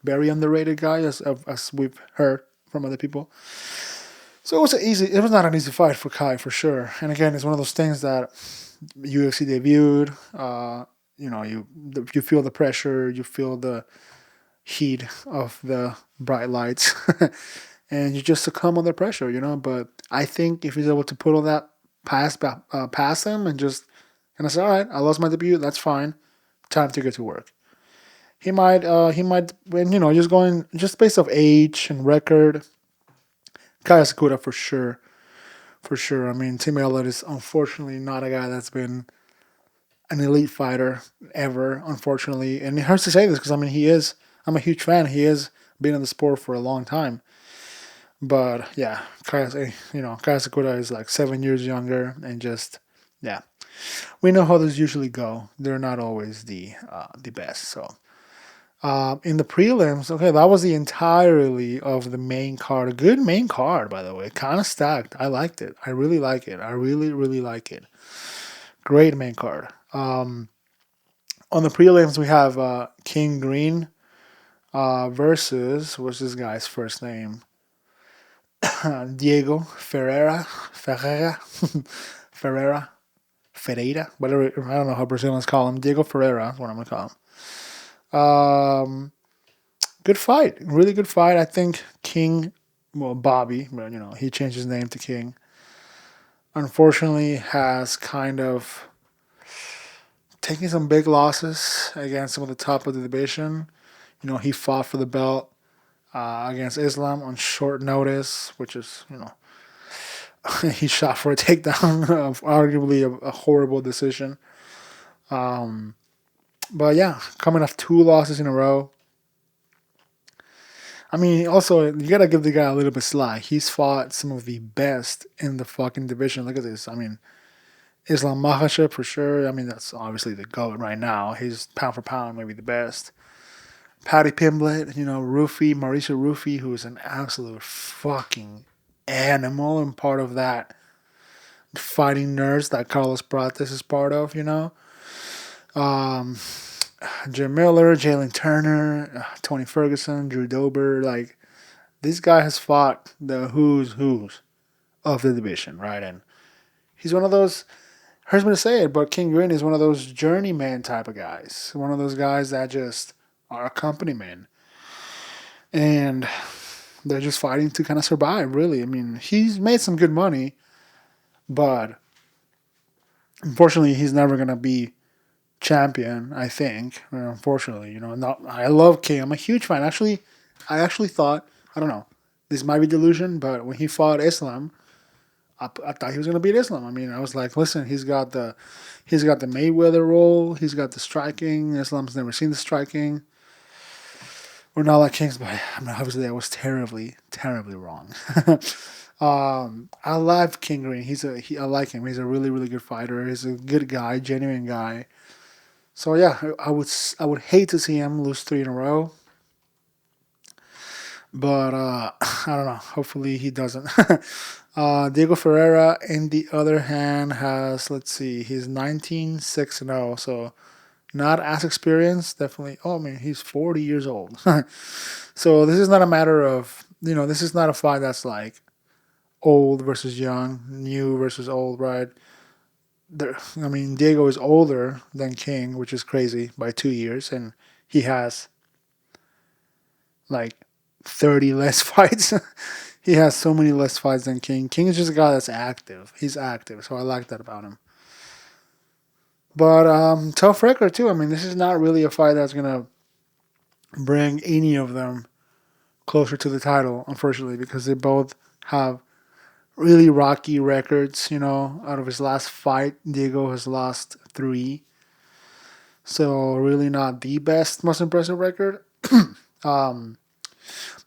Very underrated guy, as we've heard from other people. So it was not an easy fight for Kai for sure. And again, it's one of those things that UFC debuted. You feel the pressure, you feel the heat of the bright lights, and you just succumb under pressure, But I think if he's able to put all that past him and I say, all right, I lost my debut, that's fine. Time to get to work. He might, when just based off age and record, Kaya Sakuda for sure. For sure. I mean, Tim Elliott is unfortunately not a guy that's been an elite fighter ever, unfortunately. And it hurts to say this because, I mean, I'm a huge fan. He has been in the sport for a long time. But, yeah, Kaya Sakuda is like 7 years younger and just, yeah. We know how those usually go. They're not always the best, so. In the prelims, okay, that was the entirely of the main card. A good main card, by the way. Kind of stacked. I liked it. I really like it. I really, really like it. Great main card. On the prelims, we have King Green versus, what's this guy's first name? Diego Ferreira. Ferreira. Whatever. I don't know how Brazilians call him. Diego Ferreira is what I'm going to call him. Good fight, really good fight. I think Bobby, he changed his name to King. Unfortunately, has kind of taken some big losses against some of the top of the division. He fought for the belt against Islam on short notice, which is, he shot for a takedown, arguably a horrible decision. But yeah, coming off 2 losses in a row. I mean, also, you gotta give the guy a little bit slack. He's fought some of the best in the fucking division. Look at this. I mean, Islam Makhachev for sure. I mean, that's obviously the GOAT right now. He's pound for pound maybe the best. Paddy Pimblett, Mauricio Rufy, who is an absolute fucking animal and part of that fighting nerds that Carlos Prates is part of, Jim Miller, Jalen Turner, Tony Ferguson, Drew Dober. Like, this guy has fought the who's of the division, right? And he's one of those, hurts me to say it, but King Green is one of those journeyman type of guys. One of those guys that just are accompaniment. And they're just fighting to kind of survive, really. I mean, he's made some good money, but unfortunately, he's never going to be champion, I think. Unfortunately, I love King. I'm a huge fan. I actually thought, I don't know, this might be delusion, but when he fought Islam, I thought he was gonna beat Islam. I mean, I was like, listen, he's got the Mayweather role, he's got the striking. Islam's never seen the striking. We're not like Kings, but I mean, obviously I was terribly, terribly wrong. I love King Green. I like him. He's a really, really good fighter. He's a good guy, genuine guy. So yeah, I would hate to see him lose 3 in a row, but I don't know. Hopefully he doesn't. Diego Ferreira, in the other hand, has, let's see, he's 19-6-0, so not as experienced. Definitely. Oh man, he's 40 years old. So this is not a matter of, this is not a fight that's like old versus young, new versus old, right? Diego is older than King, which is crazy, by 2 years, and he has like 30 less fights. He has so many less fights than King. King is just a guy that's active. He's active, so I like that about him. But tough record too. I mean, this is not really a fight that's gonna bring any of them closer to the title, unfortunately, because they both have really rocky records. Out of his last fight, Diego has lost 3. So really not the best, most impressive record.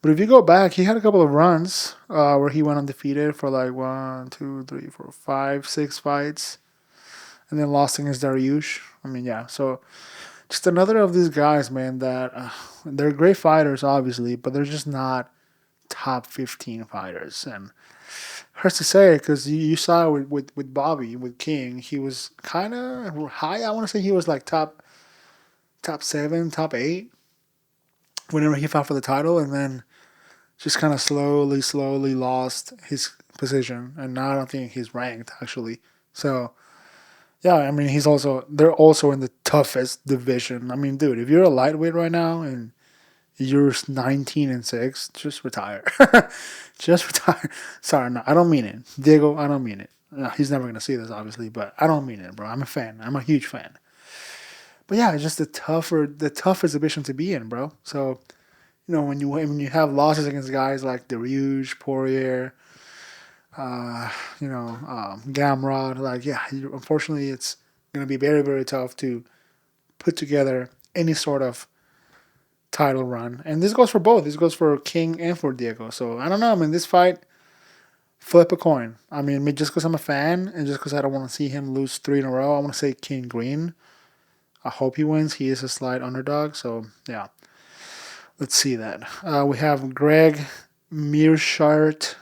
But if you go back, he had a couple of runs where he went undefeated for like 1, 2, 3, 4, 5, 6 fights, and then lost against Dariush. I mean, yeah. So just another of these guys, man, that they're great fighters, obviously, but they're just not top 15 fighters. And hurts to say because you saw with Bobby, with King, he was kind of high. I want to say he was like top 7, top 8 whenever he fought for the title, and then just kind of slowly lost his position. And now I don't think he's ranked actually. So yeah, I mean they're also in the toughest division. I mean, dude, if you're a lightweight right now and you're 19-6, just retire. Just retire. Sorry, no, I don't mean it. Diego, I don't mean it. No, he's never gonna see this, obviously, but I don't mean it, bro. I'm a fan. I'm a huge fan. But yeah, it's just the toughest division to be in, bro. So, when you have losses against guys like Dariush, Poirier, Gamrod, like unfortunately, it's gonna be very very tough to put together any sort of title run. And this goes for both. This goes for King and for Diego. So I don't know. I mean, this fight, flip a coin. I mean, just because I'm a fan and just because I don't want to see him lose 3 in a row, I want to say King Green. I hope he wins. He is a slight underdog. So yeah, let's see that. We have Greg Mearshart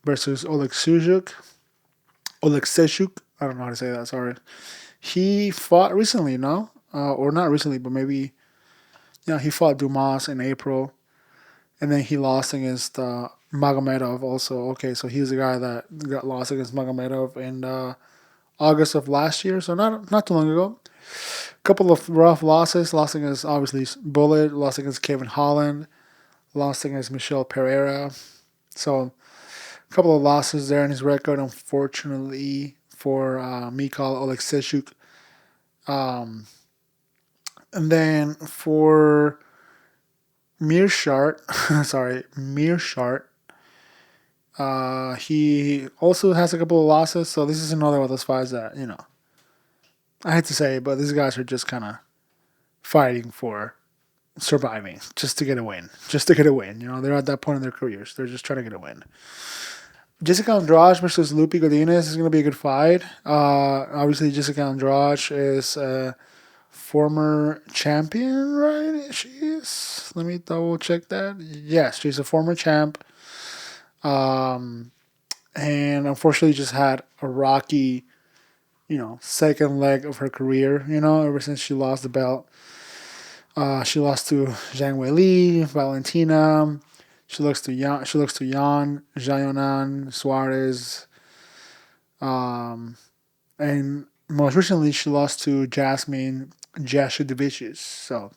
versus Oleksiejczuk. I don't know how to say that. Sorry. He fought recently, no? Or not recently, but maybe. Yeah, he fought Dumas in April, and then he lost against Magomedov also. Okay, so he's the guy that got lost against Magomedov in August of last year, so not too long ago. Couple of rough losses. Lost against, obviously, Bullet. Lost against Kevin Holland. Lost against Michel Pereira. So, a couple of losses there in his record, unfortunately, for Mikhail Oleksiejczuk. And then for Mearshart, he also has a couple of losses. So this is another one of those fights that, I hate to say it, but these guys are just kind of fighting for surviving, just to get a win. Just to get a win. They're at that point in their careers. They're just trying to get a win. Jessica Andrade versus Lupe Godinez is going to be a good fight. Obviously, Jessica Andrade is former champion, right? She is. Let me double check that. Yes, she's a former champ. And unfortunately just had a rocky, second leg of her career, ever since she lost the belt. She lost to Zhang Weili, Valentina. She looks to Yan, Jayonan, Suarez. And most recently she lost to Jasmine Jasudavicius. So,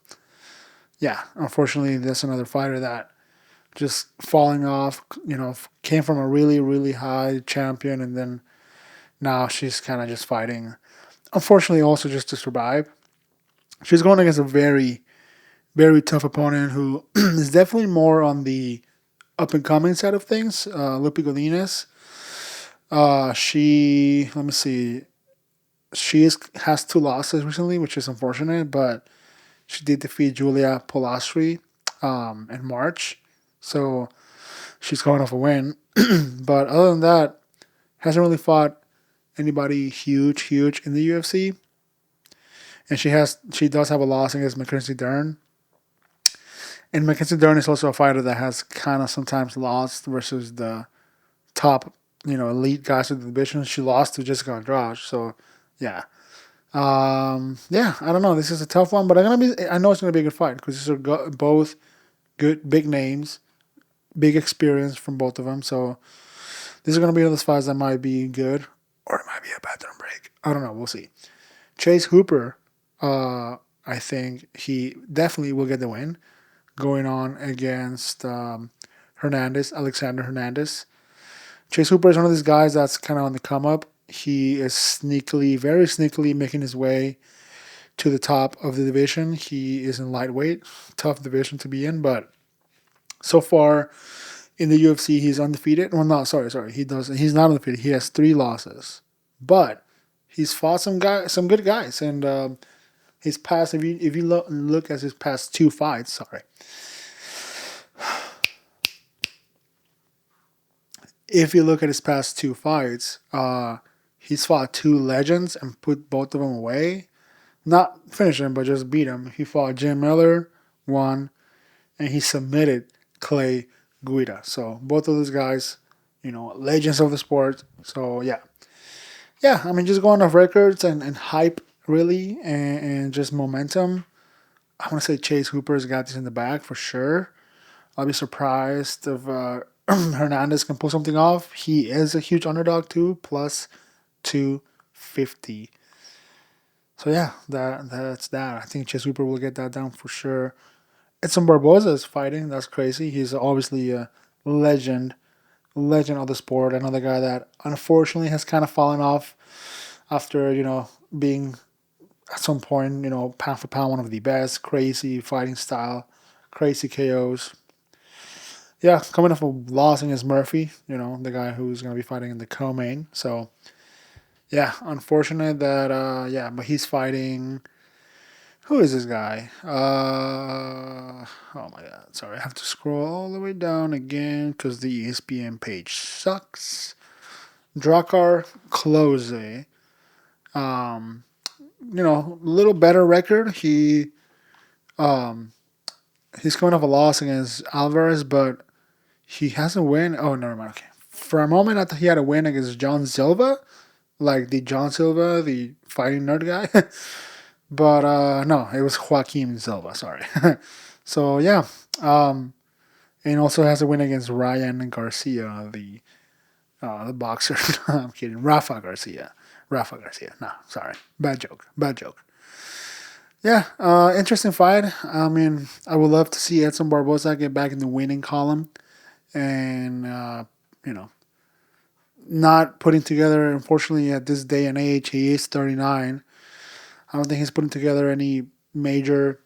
yeah, unfortunately, that's another fighter that just falling off, came from a really, really high champion, and then now she's kind of just fighting, unfortunately, also just to survive. She's going against a very, very tough opponent who is definitely more on the up-and-coming side of things, Lupe Godinez. Let me see, she has 2 losses recently, which is unfortunate, but she did defeat Julia Polastri in March. So she's coming off a win. But other than that, hasn't really fought anybody huge in the UFC. And she does have a loss against Mackenzie Dern. And Mackenzie Dern is also a fighter that has kind of sometimes lost versus the top, elite guys of the division. She lost to Jessica Andrade. So yeah. I don't know. This is a tough one, but I know it's gonna be a good fight because these are both good, big names, big experience from both of them. So these are gonna be one of those fights that might be good, or it might be a bathroom break. I don't know. We'll see. Chase Hooper, I think he definitely will get the win, going on against Alexander Hernandez. Chase Hooper is one of these guys that's kind of on the come up. He is very sneakily making his way to the top of the division. He is in lightweight, tough division to be in, but so far in the UFC he's undefeated. Well, no, sorry, he's not undefeated. He has 3 losses, but he's fought some good guys, and his past. If you look at his past 2 fights, if you look at his past 2 fights, he's fought 2 legends and put both of them away. Not finish him, but just beat him. He fought Jim Miller, won, and he submitted Clay Guida. So both of those guys, legends of the sport. So yeah. I mean, just going off records and hype, really, and just momentum. I want to say Chase Hooper's got this in the bag for sure. I'll be surprised if Hernandez can pull something off. He is a huge underdog too, plus 250. So yeah, that's that. I think Chase Hooper will get that down for sure. Edson Barboza is fighting. That's crazy. He's obviously a legend of the sport. Another guy that unfortunately has kind of fallen off after, being at some point, pound for pound, one of the best. Crazy fighting style, crazy KOs. Yeah, coming off a loss against Murphy, the guy who's going to be fighting in the co-main. So, yeah, unfortunate that, but he's fighting. Who is this guy? Oh my God. Sorry, I have to scroll all the way down again because the ESPN page sucks. Drakkar Klose. Little better record. He's coming off a loss against Alvarez, but he hasn't win. Oh, never mind. Okay. For a moment, I thought he had a win against John Silva, like the John Silva, the fighting nerd guy. But no, it was Joaquin Silva. Sorry. So yeah, and also has a win against Ryan Garcia, the boxer. I'm kidding. Rafa Garcia. No, sorry. Bad joke. Yeah, interesting fight. I mean, I would love to see Edson Barboza get back in the winning column, and not putting together. Unfortunately, at this day and age, he is 39. I don't think he's putting together any major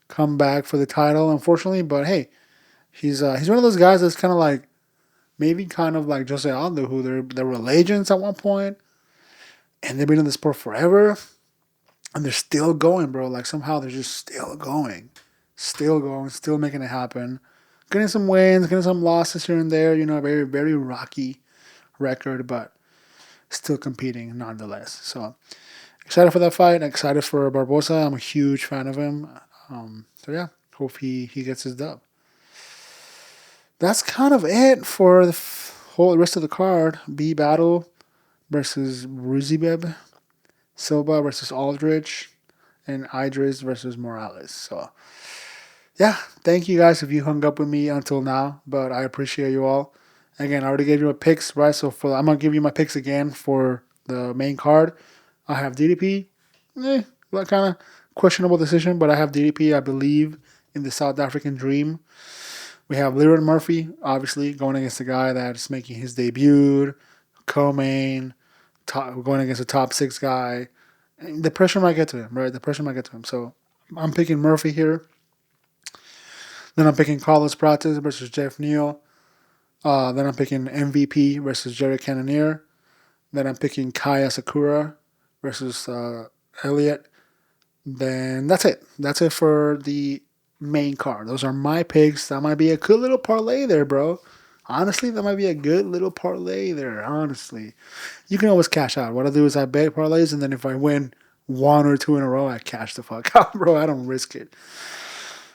comeback for the title, unfortunately. But hey, he's one of those guys that's kind of like Jose Aldo, who they were legends at one point, and they've been in the sport forever, and they're still going, bro. Like somehow they're just still going, still making it happen, getting some wins, getting some losses here and there. Very very rocky record, but still competing nonetheless. So. Excited for that fight. Excited for Barboza. I'm a huge fan of him. So yeah, hope he gets his dub. That's kind of it for the whole rest of the card. B Battle versus Ruzibeb, Silva versus Aldrich, and Idris versus Morales. So yeah, thank you guys if you hung up with me until now. But I appreciate you all. Again, I already gave you my picks, right? So I'm gonna give you my picks again for the main card. I have DDP. Kind of questionable decision, but I have DDP, I believe, in the South African Dream. We have Leroy Murphy, obviously, going against the guy that's making his debut, co-main, going against a top 6 guy. The pressure might get to him, right? So I'm picking Murphy here. Then I'm picking Carlos Prates versus Jeff Neal. Then I'm picking MVP versus Jerry Cannonier. Then I'm picking Kaya Sakura versus Elliott. Then that's it. That's it for the main card. Those are my picks. That might be a good little parlay there, bro. Honestly, that might be a good little parlay there, honestly. You can always cash out. What I do is I bet parlays, and then if I win 1 or 2 in a row, I cash the fuck out, bro. I don't risk it.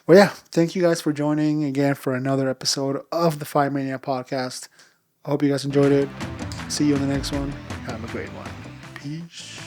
Well, yeah, thank you guys for joining again for another episode of the Fight Maniac Podcast. I hope you guys enjoyed it. See you in the next one. Have a great one. Peace.